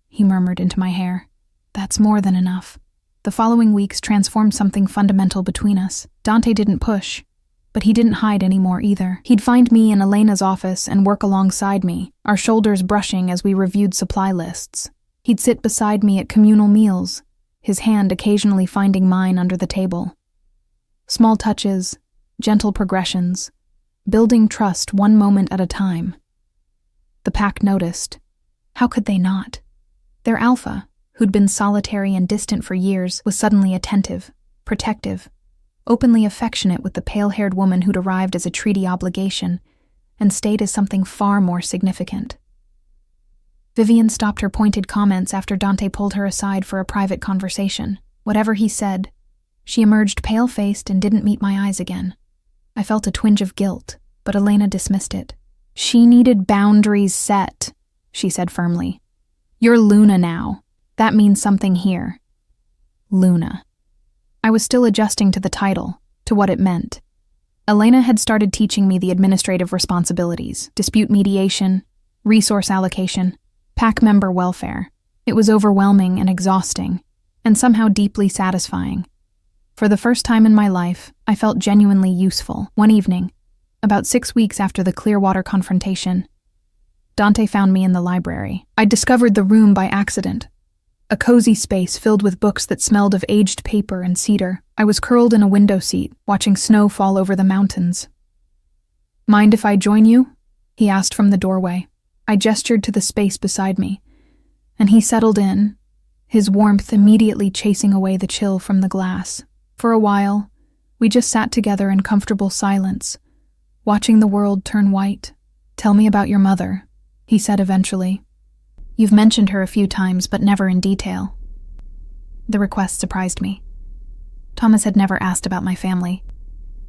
he murmured into my hair. "That's more than enough." The following weeks transformed something fundamental between us. Dante didn't push, but he didn't hide anymore either. He'd find me in Elena's office and work alongside me, our shoulders brushing as we reviewed supply lists. He'd sit beside me at communal meals, his hand occasionally finding mine under the table. Small touches, gentle progressions, building trust one moment at a time. The pack noticed. How could they not? Their alpha, who'd been solitary and distant for years, was suddenly attentive, protective, openly affectionate with the pale-haired woman who'd arrived as a treaty obligation and stayed as something far more significant. Vivian stopped her pointed comments after Dante pulled her aside for a private conversation. Whatever he said, she emerged pale-faced and didn't meet my eyes again. I felt a twinge of guilt, but Elena dismissed it. "She needed boundaries set," she said firmly. "You're Luna now. That means something here." Luna. I was still adjusting to the title, to what it meant. Elena had started teaching me the administrative responsibilities, dispute mediation, resource allocation, pack member welfare. It was overwhelming and exhausting, and somehow deeply satisfying. For the first time in my life, I felt genuinely useful. One evening, about 6 weeks after the Clearwater confrontation, Dante found me in the library. I'd discovered the room by accident. A cozy space filled with books that smelled of aged paper and cedar. I was curled in a window seat, watching snow fall over the mountains. "Mind if I join you?" he asked from the doorway. I gestured to the space beside me, and he settled in, his warmth immediately chasing away the chill from the glass. For a while, we just sat together in comfortable silence, watching the world turn white. "Tell me about your mother," he said eventually. "You've mentioned her a few times, but never in detail." The request surprised me. Thomas had never asked about my family,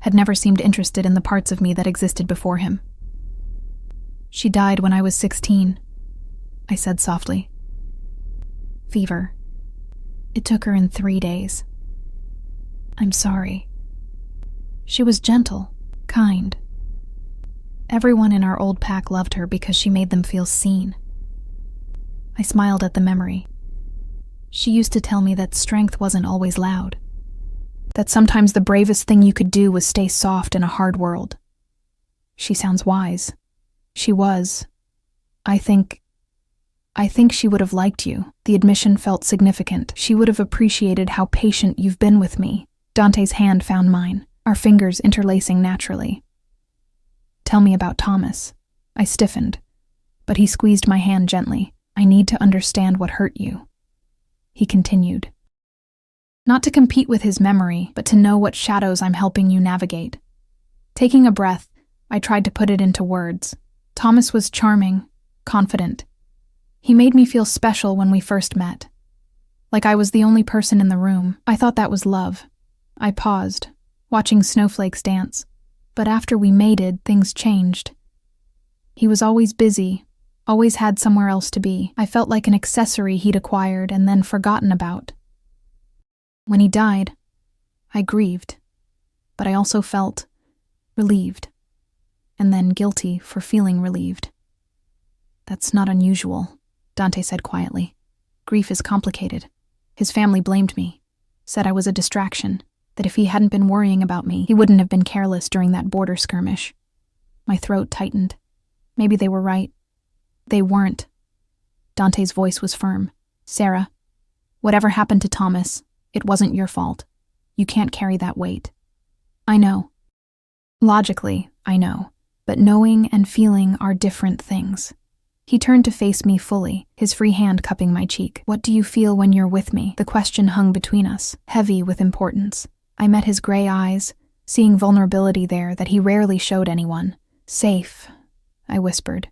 had never seemed interested in the parts of me that existed before him. "She died when I was 16, I said softly. "Fever. It took her in 3 days. I'm sorry." She was gentle, kind. Everyone in our old pack loved her because she made them feel seen. I smiled at the memory. She used to tell me that strength wasn't always loud, that sometimes the bravest thing you could do was stay soft in a hard world. She sounds wise. She was. I think she would have liked you. The admission felt significant. She would have appreciated how patient you've been with me. Dante's hand found mine, our fingers interlacing naturally. "Tell me about Thomas." I stiffened, but he squeezed my hand gently. "I need to understand what hurt you," he continued. "Not to compete with his memory, but to know what shadows I'm helping you navigate." Taking a breath, I tried to put it into words. Thomas was charming, confident. He made me feel special when we first met, like I was the only person in the room. I thought that was love. I paused, watching snowflakes dance, but after we mated, things changed. He was always busy, always had somewhere else to be. I felt like an accessory he'd acquired and then forgotten about. When he died, I grieved, but I also felt relieved, and then guilty for feeling relieved. "That's not unusual," Dante said quietly. "Grief is complicated. His family blamed me, said I was a distraction, that if he hadn't been worrying about me, he wouldn't have been careless during that border skirmish. My throat tightened. Maybe they were right. They weren't. Dante's voice was firm. Sarah, whatever happened to Thomas, it wasn't your fault. You can't carry that weight. I know. Logically, I know. But knowing and feeling are different things. He turned to face me fully, his free hand cupping my cheek. What do you feel when you're with me? The question hung between us, heavy with importance. I met his gray eyes, seeing vulnerability there that he rarely showed anyone. Safe, I whispered.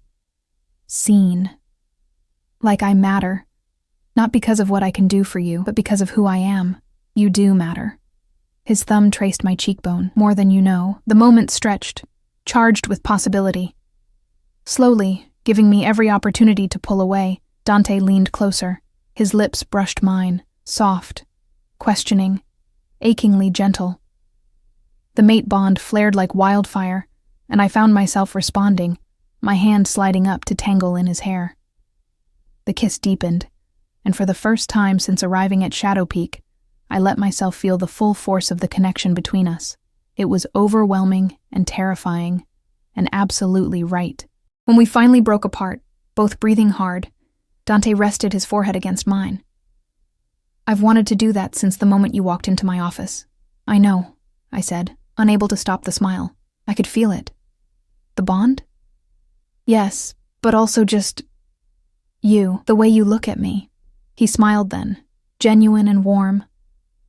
Seen. Like I matter. Not because of what I can do for you, but because of who I am. You do matter. His thumb traced my cheekbone, more than you know. The moment stretched, charged with possibility. Slowly, giving me every opportunity to pull away, Dante leaned closer. His lips brushed mine, soft, questioning, achingly gentle. The mate bond flared like wildfire, and I found myself responding, my hand sliding up to tangle in his hair. The kiss deepened, and for the first time since arriving at Shadow Peak, I let myself feel the full force of the connection between us. It was overwhelming and terrifying, and absolutely right. When we finally broke apart, both breathing hard, Dante rested his forehead against mine. I've wanted to do that since the moment you walked into my office. I know, I said, unable to stop the smile. I could feel it. The bond? Yes, but also just you, the way you look at me. He smiled then, genuine and warm,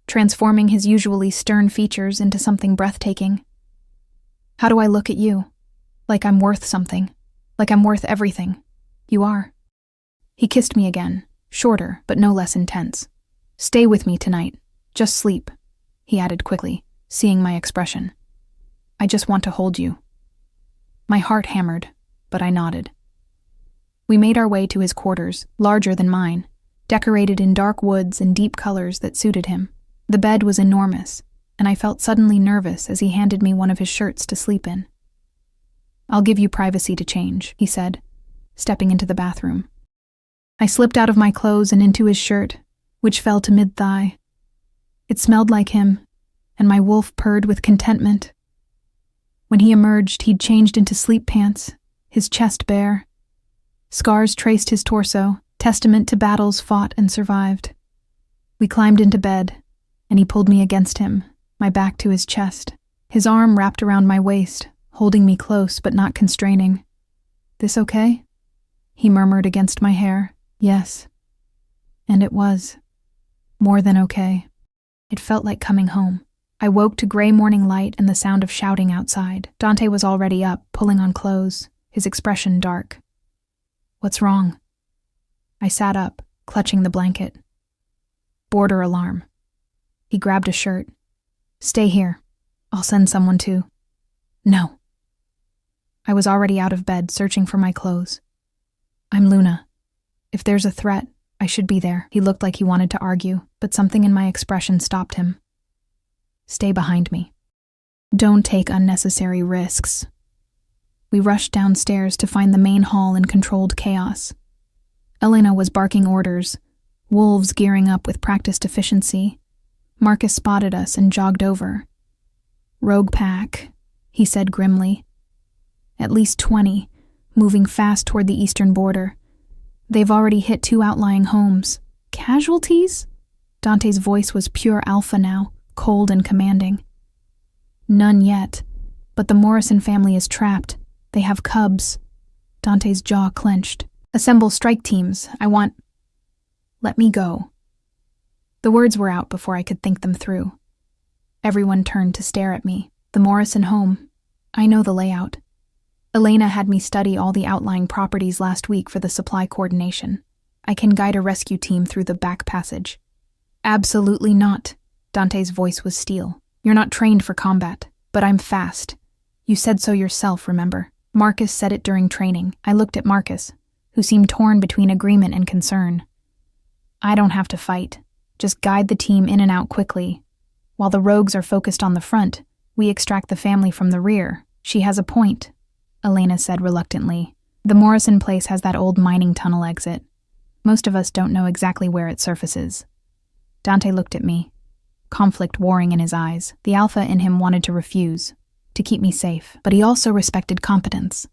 transforming his usually stern features into something breathtaking. How do I look at you? Like I'm worth something. Like I'm worth everything. You are. He kissed me again, shorter but no less intense. Stay with me tonight. Just sleep, he added quickly, seeing my expression. I just want to hold you. My heart hammered, but I nodded. We made our way to his quarters, larger than mine, decorated in dark woods and deep colors that suited him. The bed was enormous, and I felt suddenly nervous as he handed me one of his shirts to sleep in. I'll give you privacy to change, he said, stepping into the bathroom. I slipped out of my clothes and into his shirt, which fell to mid-thigh. It smelled like him, and my wolf purred with contentment. When he emerged, he'd changed into sleep pants, his chest bare. Scars traced his torso, testament to battles fought and survived. We climbed into bed, and he pulled me against him, my back to his chest, his arm wrapped around my waist, holding me close but not constraining. This okay? He murmured against my hair. Yes. And it was. More than okay. It felt like coming home. I woke to gray morning light and the sound of shouting outside. Dante was already up, pulling on clothes, his expression dark. What's wrong? I sat up, clutching the blanket. Border alarm. He grabbed a shirt. Stay here. I'll send someone too. No. I was already out of bed, searching for my clothes. I'm Luna. If there's a threat, I should be there. He looked like he wanted to argue, but something in my expression stopped him. Stay behind me. Don't take unnecessary risks. We rushed downstairs to find the main hall in controlled chaos. Elena was barking orders, wolves gearing up with practiced efficiency. Marcus spotted us and jogged over. Rogue pack, he said grimly. At least 20, moving fast toward the eastern border. They've already hit 2 outlying homes. Casualties? Dante's voice was pure alpha now, cold and commanding. None yet, but the Morrison family is trapped. They have cubs. Dante's jaw clenched. Assemble strike teams. I want... Let me go. The words were out before I could think them through. Everyone turned to stare at me. The Morrison home. I know the layout. Elena had me study all the outlying properties last week for the supply coordination. I can guide a rescue team through the back passage. Absolutely not. Dante's voice was steel. You're not trained for combat, but I'm fast. You said so yourself, remember? Marcus said it during training. I looked at Marcus, who seemed torn between agreement and concern. I don't have to fight. Just guide the team in and out quickly. While the rogues are focused on the front, we extract the family from the rear. She has a point, Elena said reluctantly. The Morrison place has that old mining tunnel exit. Most of us don't know exactly where it surfaces. Dante looked at me, conflict warring in his eyes. The alpha in him wanted to refuse, to keep me safe, but he also respected competence,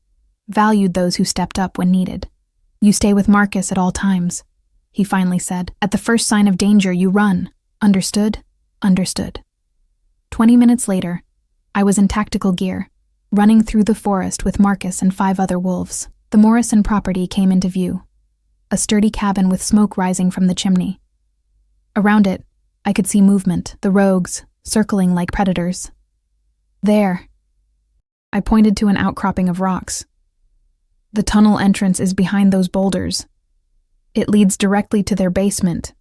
valued those who stepped up when needed. "You stay with Marcus at all times," he finally said. "At the first sign of danger, you run. Understood?" "Understood." 20 minutes later, I was in tactical gear, running through the forest with Marcus and 5 other wolves. The Morrison property came into view, a sturdy cabin with smoke rising from the chimney. Around it, I could see movement, the rogues circling like predators. "There." I pointed to an outcropping of rocks. "The tunnel entrance is behind those boulders. It leads directly to their basement."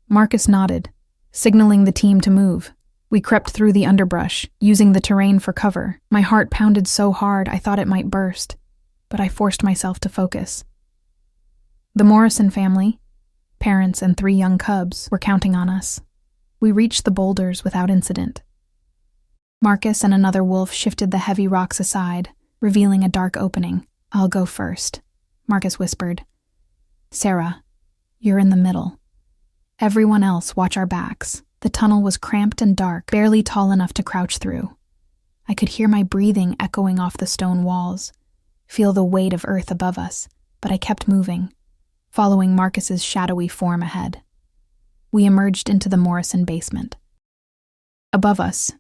Marcus nodded, signaling the team to move. We crept through the underbrush, using the terrain for cover. My heart pounded so hard I thought it might burst, but I forced myself to focus. The Morrison family, parents and 3 young cubs, were counting on us. We reached the boulders without incident. Marcus and another wolf shifted the heavy rocks aside, revealing a dark opening. "I'll go first," Marcus whispered. "Sarah, you're in the middle. Everyone else watch our backs." The tunnel was cramped and dark, barely tall enough to crouch through. I could hear my breathing echoing off the stone walls, feel the weight of earth above us, but I kept moving, following Marcus's shadowy form ahead. We emerged into the Morrison basement. Above us,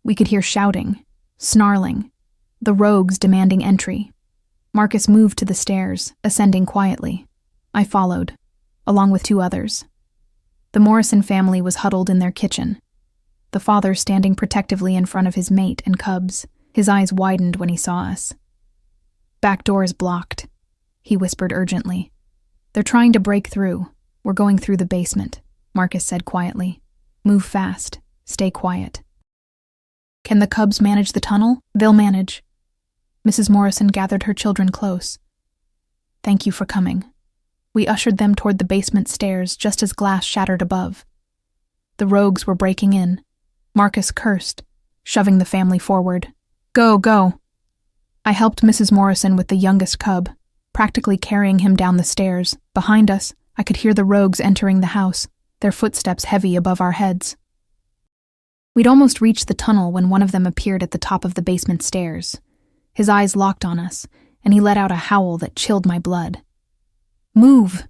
we could hear shouting, snarling, the rogues demanding entry. Marcus moved to the stairs, ascending quietly. I followed, along with 2 others. The Morrison family was huddled in their kitchen, the father standing protectively in front of his mate and cubs. His eyes widened when he saw us. "Back door is blocked," he whispered urgently. "They're trying to break through. We're going through the basement," Marcus said quietly. "Move fast. Stay quiet." "Can the cubs manage the tunnel?" "They'll manage." Mrs. Morrison gathered her children close. "Thank you for coming." We ushered them toward the basement stairs just as glass shattered above. The rogues were breaking in. Marcus cursed, shoving the family forward. "Go, go." I helped Mrs. Morrison with the youngest cub, practically carrying him down the stairs. Behind us, I could hear the rogues entering the house, their footsteps heavy above our heads. We'd almost reached the tunnel when one of them appeared at the top of the basement stairs. His eyes locked on us, and he let out a howl that chilled my blood. "Move!"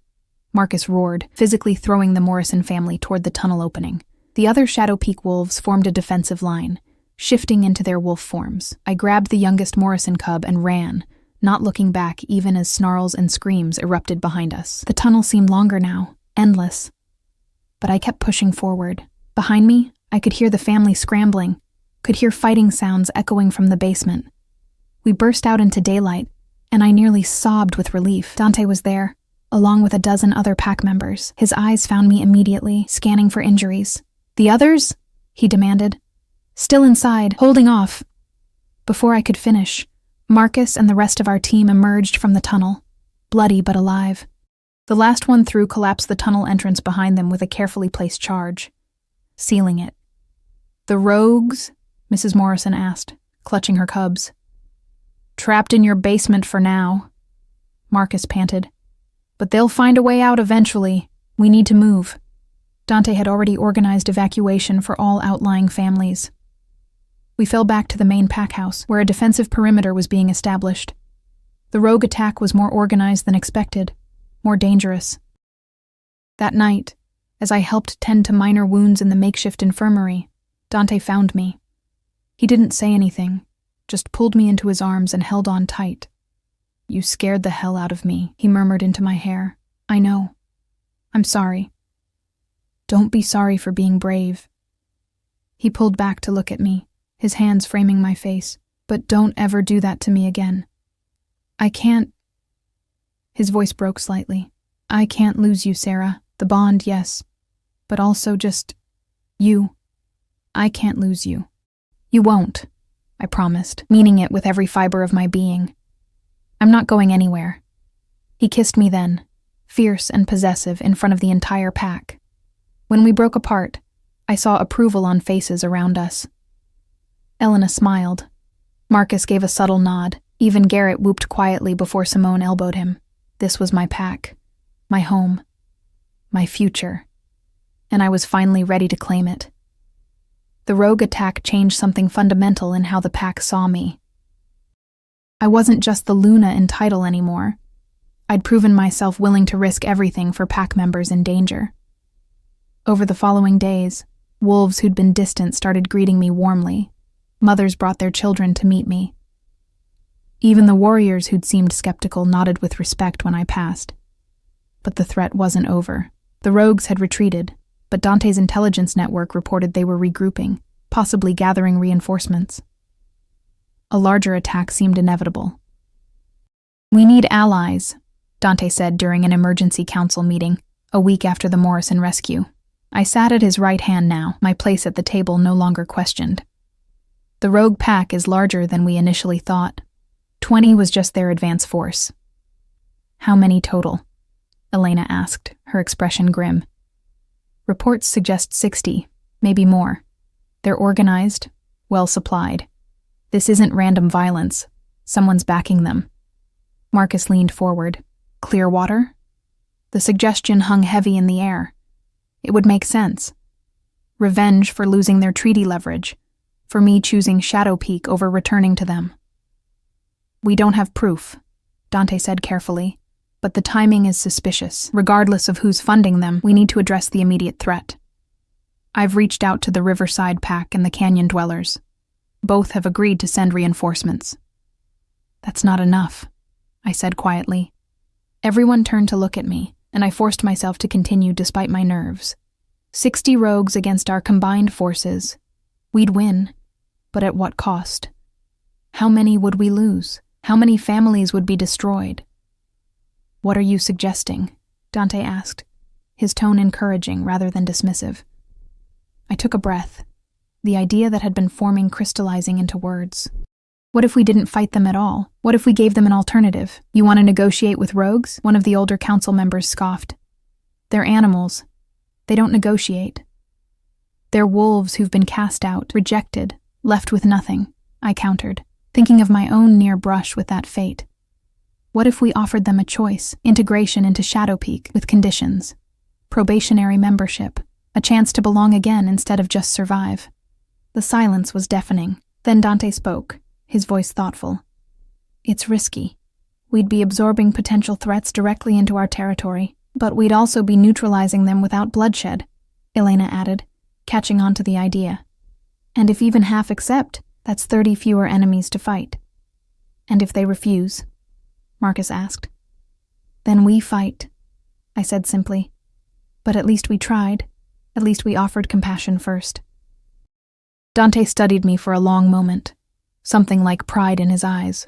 Marcus roared, physically throwing the Morrison family toward the tunnel opening. The other Shadow Peak wolves formed a defensive line, shifting into their wolf forms. I grabbed the youngest Morrison cub and ran, not looking back even as snarls and screams erupted behind us. The tunnel seemed longer now, endless. But I kept pushing forward. Behind me, I could hear the family scrambling, could hear fighting sounds echoing from the basement. We burst out into daylight, and I nearly sobbed with relief. Dante was there, along with a dozen other pack members. His eyes found me immediately, scanning for injuries. "The others?" he demanded. "Still inside, holding off." Before I could finish, Marcus and the rest of our team emerged from the tunnel, bloody but alive. The last one through collapsed the tunnel entrance behind them with a carefully placed charge, sealing it. "The rogues?" Mrs. Morrison asked, clutching her cubs. "Trapped in your basement for now," Marcus panted. "But they'll find a way out eventually. We need to move." Dante had already organized evacuation for all outlying families. We fell back to the main pack house, where a defensive perimeter was being established. The rogue attack was more organized than expected, more dangerous. That night, as I helped tend to minor wounds in the makeshift infirmary, Dante found me. He didn't say anything, just pulled me into his arms and held on tight. "You scared the hell out of me," he murmured into my hair. "I know. I'm sorry." "Don't be sorry for being brave." He pulled back to look at me, his hands framing my face. "But don't ever do that to me again. I can't..." His voice broke slightly. "I can't lose you, Sarah. The bond, yes. But also just... you. I can't lose you." "You won't," I promised, meaning it with every fiber of my being. "I'm not going anywhere." He kissed me then, fierce and possessive in front of the entire pack. When we broke apart, I saw approval on faces around us. Elena smiled. Marcus gave a subtle nod. Even Garrett whooped quietly before Simone elbowed him. This was my pack, my home, my future, and I was finally ready to claim it. The rogue attack changed something fundamental in how the pack saw me. I wasn't just the Luna in title anymore. I'd proven myself willing to risk everything for pack members in danger. Over the following days, wolves who'd been distant started greeting me warmly. Mothers brought their children to meet me. Even the warriors who'd seemed skeptical nodded with respect when I passed. But the threat wasn't over. The rogues had retreated, but Dante's intelligence network reported they were regrouping, possibly gathering reinforcements. A larger attack seemed inevitable. "We need allies," Dante said during an emergency council meeting, a week after the Morrison rescue. I sat at his right hand now, my place at the table no longer questioned. "The rogue pack is larger than we initially thought. 20 was just their advance force." "How many total?" Elena asked, her expression grim. "Reports suggest 60, maybe more. They're organized, well supplied. This isn't random violence. Someone's backing them." Marcus leaned forward. "Clearwater?" The suggestion hung heavy in the air. It would make sense. Revenge for losing their treaty leverage, for me choosing Shadow Peak over returning to them. "We don't have proof," Dante said carefully, "but the timing is suspicious. Regardless of who's funding them, we need to address the immediate threat. I've reached out to the Riverside Pack and the Canyon Dwellers. Both have agreed to send reinforcements." "That's not enough," I said quietly. Everyone turned to look at me, and I forced myself to continue despite my nerves. 60 rogues against our combined forces. We'd win, but at what cost? How many would we lose? How many families would be destroyed? "What are you suggesting?" Dante asked, his tone encouraging rather than dismissive. I took a breath, the idea that had been forming crystallizing into words. "What if we didn't fight them at all? What if we gave them an alternative? You want to negotiate with rogues?" One of the older council members scoffed. "They're animals. They don't negotiate. They're wolves who've been cast out, rejected, left with nothing," I countered, thinking of my own near brush with that fate. "What if we offered them a choice, integration into Shadow Peak with conditions, probationary membership, a chance to belong again instead of just survive?" The silence was deafening. Then Dante spoke, his voice thoughtful. "It's risky. We'd be absorbing potential threats directly into our territory, but we'd also be neutralizing them without bloodshed," Elena added, catching on to the idea. "And if even half accept, that's 30 fewer enemies to fight." "And if they refuse?" Marcus asked. "Then we fight," I said simply. "But at least we tried. At least we offered compassion first." Dante studied me for a long moment, something like pride in his eyes.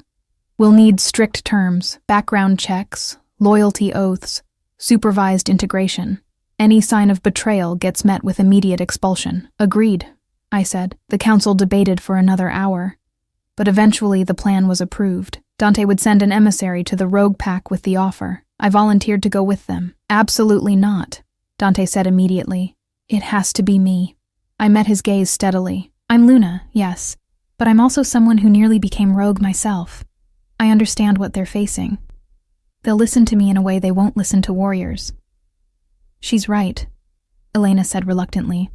"We'll need strict terms, background checks, loyalty oaths, supervised integration. Any sign of betrayal gets met with immediate expulsion." "Agreed," I said. The council debated for another hour, but eventually the plan was approved. Dante would send an emissary to the rogue pack with the offer. I volunteered to go with them. "Absolutely not," Dante said immediately. "It has to be me." I met his gaze steadily. "I'm Luna, yes, but I'm also someone who nearly became rogue myself. I understand what they're facing. They'll listen to me in a way they won't listen to warriors." "She's right," Elena said reluctantly.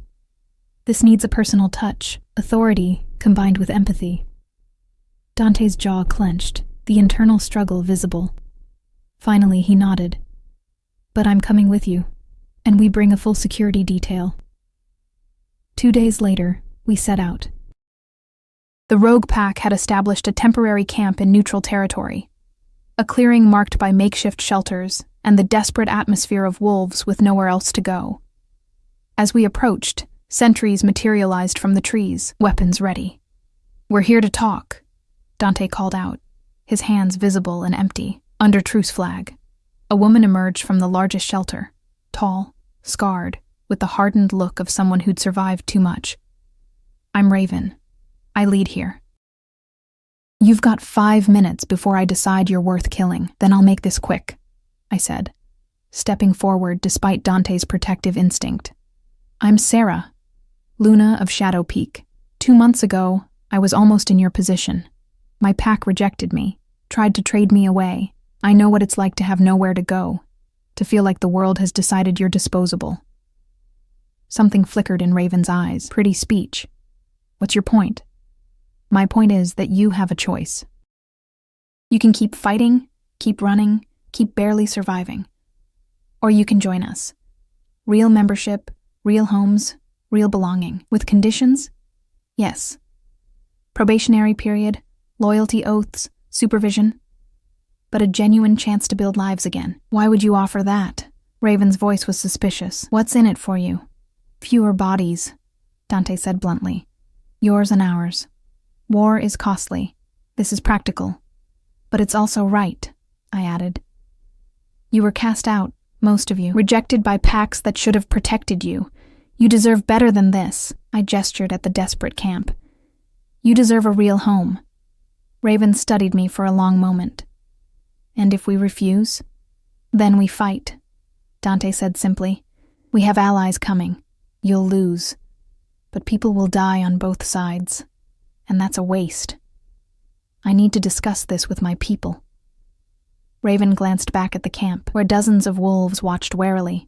"This needs a personal touch, authority combined with empathy." Dante's jaw clenched, the internal struggle visible. Finally, he nodded. "But I'm coming with you, and we bring a full security detail." 2 days later, we set out. The rogue pack had established a temporary camp in neutral territory, a clearing marked by makeshift shelters and the desperate atmosphere of wolves with nowhere else to go. As we approached, sentries materialized from the trees, weapons ready. "We're here to talk," Dante called out, his hands visible and empty, under truce flag. A woman emerged from the largest shelter, tall, scarred, with the hardened look of someone who'd survived too much. "I'm Raven. I lead here." "You've got 5 minutes before I decide you're worth killing, then I'll make this quick," I said, stepping forward despite Dante's protective instinct. "I'm Sarah, Luna of Shadow Peak. 2 months ago, I was almost in your position. My pack rejected me, tried to trade me away. I know what it's like to have nowhere to go, to feel like the world has decided you're disposable." Something flickered in Raven's eyes. Pretty speech. What's your point? My point is that you have a choice. You can keep fighting, keep running, keep barely surviving. Or you can join us. Real membership, real homes, real belonging. With conditions? Yes. Probationary period, loyalty oaths, supervision. But a genuine chance to build lives again. Why would you offer that? Raven's voice was suspicious. What's in it for you? Fewer bodies, Dante said bluntly. Yours and ours. War is costly. This is practical. But it's also right, I added. You were cast out, most of you, rejected by packs that should have protected you. You deserve better than this, I gestured at the desperate camp. You deserve a real home. Raven studied me for a long moment. And if we refuse? Then we fight, Dante said simply. We have allies coming. You'll lose. But people will die on both sides. And that's a waste. I need to discuss this with my people. Raven glanced back at the camp, where dozens of wolves watched warily.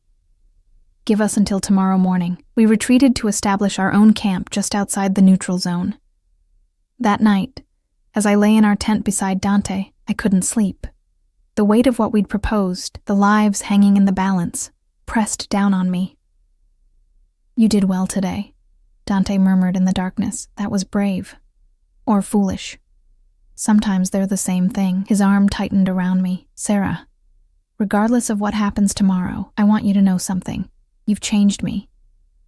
Give us until tomorrow morning. We retreated to establish our own camp just outside the neutral zone. That night, as I lay in our tent beside Dante, I couldn't sleep. The weight of what we'd proposed, the lives hanging in the balance, pressed down on me. You did well today, Dante murmured in the darkness. That was brave. Or foolish. Sometimes they're the same thing. His arm tightened around me. Sarah, regardless of what happens tomorrow, I want you to know something. You've changed me.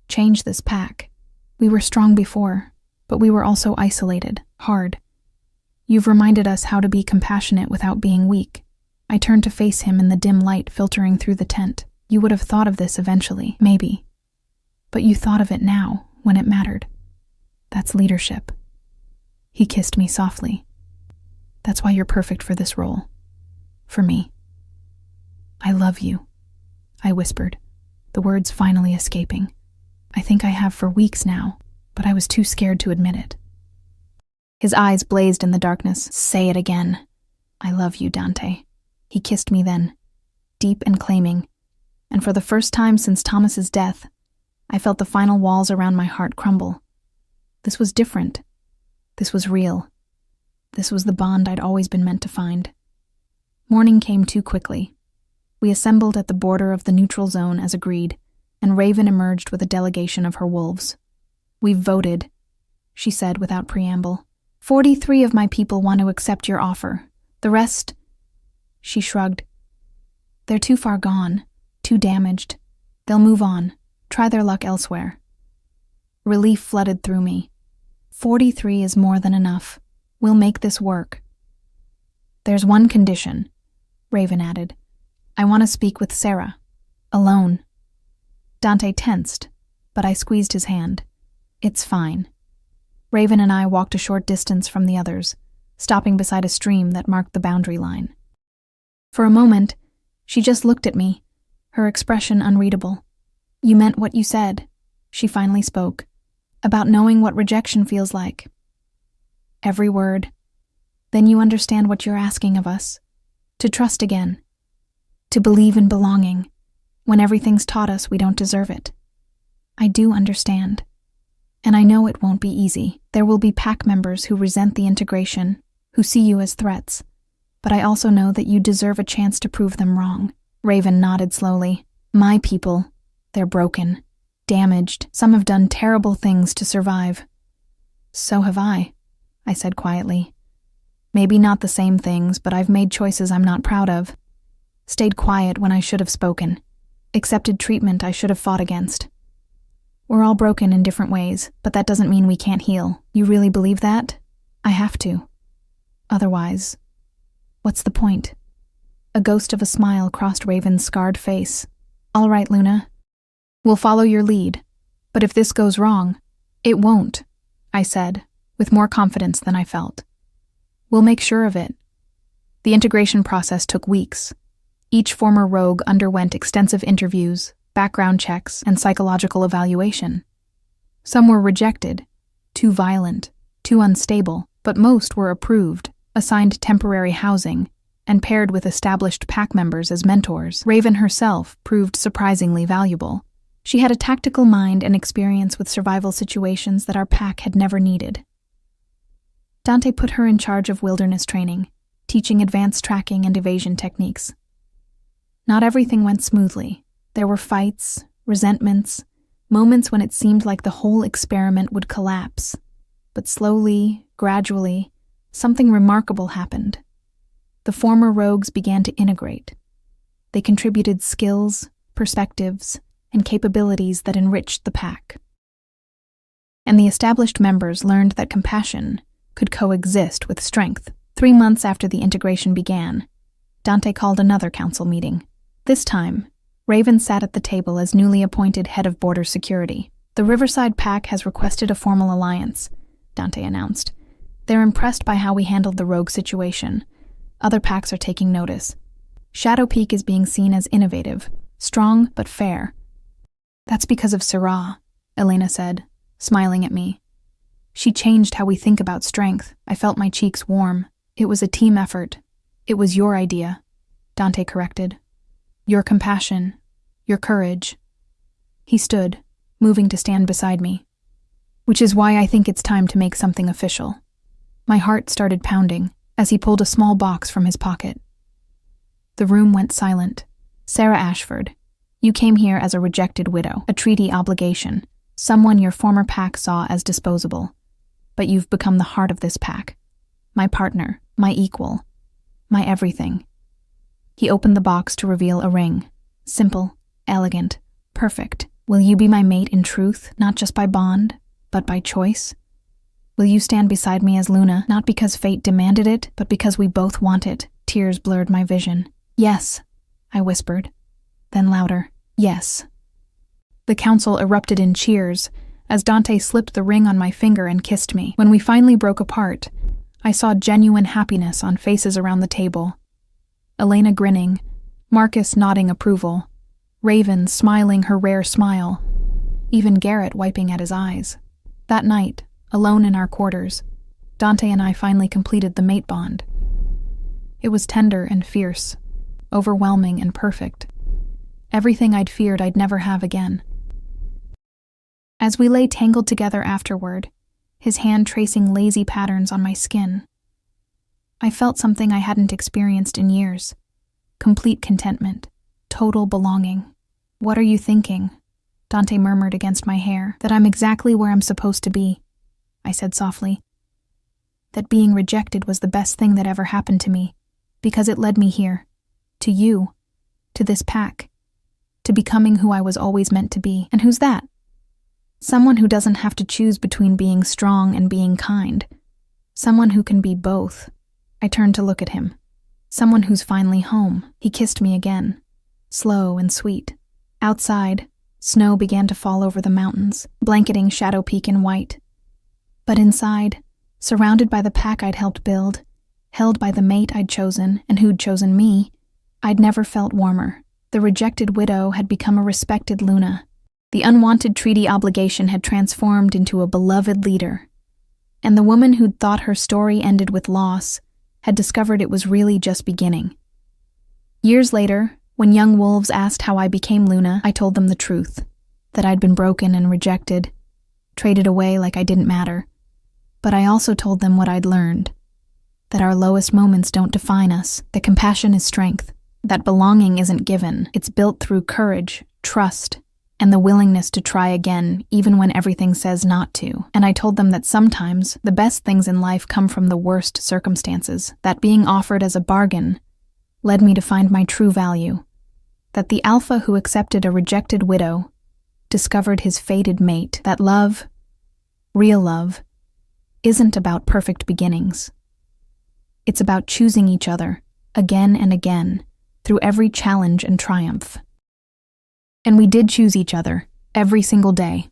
Changed this pack. We were strong before, but we were also isolated, hard. You've reminded us how to be compassionate without being weak. I turned to face him in the dim light filtering through the tent. You would have thought of this eventually, maybe. But you thought of it now, when it mattered. That's leadership. He kissed me softly. That's why you're perfect for this role. For me. I love you, I whispered, the words finally escaping. I think I have for weeks now, but I was too scared to admit it. His eyes blazed in the darkness. Say it again. I love you, Dante. He kissed me then, deep and claiming, and for the first time since Thomas's death, I felt the final walls around my heart crumble. This was different. This was real. This was the bond I'd always been meant to find. Morning came too quickly. We assembled at the border of the neutral zone as agreed, and Raven emerged with a delegation of her wolves. We've voted, she said without preamble. 43 of my people want to accept your offer. The rest... She shrugged. They're too far gone, too damaged. They'll move on, try their luck elsewhere. Relief flooded through me. 43 is more than enough. We'll make this work. There's one condition, Raven added. I want to speak with Sarah. Alone. Dante tensed, but I squeezed his hand. It's fine. Raven and I walked a short distance from the others, stopping beside a stream that marked the boundary line. For a moment, she just looked at me, her expression unreadable. You meant what you said, she finally spoke, about knowing what rejection feels like. Every word. Then you understand what you're asking of us. To trust again. To believe in belonging, when everything's taught us we don't deserve it. I do understand. And I know it won't be easy. There will be pack members who resent the integration, who see you as threats. But I also know that you deserve a chance to prove them wrong. Raven nodded slowly. My people, they're broken, damaged. Some have done terrible things to survive. So have I said quietly. Maybe not the same things, but I've made choices I'm not proud of. Stayed quiet when I should have spoken. Accepted treatment I should have fought against. We're all broken in different ways, but that doesn't mean we can't heal. You really believe that? I have to. Otherwise, what's the point? A ghost of a smile crossed Raven's scarred face. All right, Luna. We'll follow your lead. But if this goes wrong, it won't, I said, with more confidence than I felt. We'll make sure of it. The integration process took weeks. Each former rogue underwent extensive interviews, background checks, and psychological evaluation. Some were rejected, too violent, too unstable, but most were approved, assigned temporary housing, and paired with established pack members as mentors. Raven herself proved surprisingly valuable. She had a tactical mind and experience with survival situations that our pack had never needed. Dante put her in charge of wilderness training, teaching advanced tracking and evasion techniques. Not everything went smoothly. There were fights, resentments, moments when it seemed like the whole experiment would collapse. But slowly, gradually, something remarkable happened. The former rogues began to integrate. They contributed skills, perspectives, and capabilities that enriched the pack. And the established members learned that compassion could coexist with strength. 3 months after the integration began, Dante called another council meeting. This time, Raven sat at the table as newly appointed head of border security. "The Riverside Pack has requested a formal alliance," Dante announced. "They're impressed by how we handled the rogue situation. Other packs are taking notice. Shadow Peak is being seen as innovative, strong but fair." "That's because of Syrah," Elena said, smiling at me. "She changed how we think about strength." I felt my cheeks warm. "It was a team effort. It was your idea," Dante corrected. "Your compassion, your courage." He stood, moving to stand beside me. "Which is why I think it's time to make something official." My heart started pounding as he pulled a small box from his pocket. The room went silent. "Sarah Ashford, you came here as a rejected widow, a treaty obligation, someone your former pack saw as disposable. But you've become the heart of this pack. My partner, my equal, my everything." He opened the box to reveal a ring. Simple, elegant, perfect. "Will you be my mate in truth, not just by bond, but by choice? Will you stand beside me as Luna, not because fate demanded it, but because we both want it?" Tears blurred my vision. "Yes," I whispered. Then louder, "Yes." The council erupted in cheers as Dante slipped the ring on my finger and kissed me. When we finally broke apart, I saw genuine happiness on faces around the table. Elena grinning, Marcus nodding approval, Raven smiling her rare smile, even Garrett wiping at his eyes. That night, alone in our quarters, Dante and I finally completed the mate bond. It was tender and fierce, overwhelming and perfect. Everything I'd feared I'd never have again. As we lay tangled together afterward, his hand tracing lazy patterns on my skin, I felt something I hadn't experienced in years. Complete contentment, total belonging. "What are you thinking?" Dante murmured against my hair. "That I'm exactly where I'm supposed to be," I said softly. "That being rejected was the best thing that ever happened to me, because it led me here, to you, to this pack, to becoming who I was always meant to be." "And who's that?" "Someone who doesn't have to choose between being strong and being kind. Someone who can be both." I turned to look at him. "Someone who's finally home." He kissed me again, slow and sweet. Outside, snow began to fall over the mountains, blanketing Shadow Peak in white. But inside, surrounded by the pack I'd helped build, held by the mate I'd chosen and who'd chosen me, I'd never felt warmer. The rejected widow had become a respected Luna. The unwanted treaty obligation had transformed into a beloved leader. And the woman who'd thought her story ended with loss had discovered it was really just beginning. Years later, when young wolves asked how I became Luna, I told them the truth, that I'd been broken and rejected, traded away like I didn't matter. But I also told them what I'd learned, that our lowest moments don't define us, that compassion is strength, that belonging isn't given, it's built through courage, trust, and the willingness to try again even when everything says not to. And I told them that sometimes the best things in life come from the worst circumstances, that being offered as a bargain led me to find my true value, that the alpha who accepted a rejected widow discovered his fated mate, that love, real love, isn't about perfect beginnings. It's about choosing each other again and again through every challenge and triumph. And we did choose each other every single day.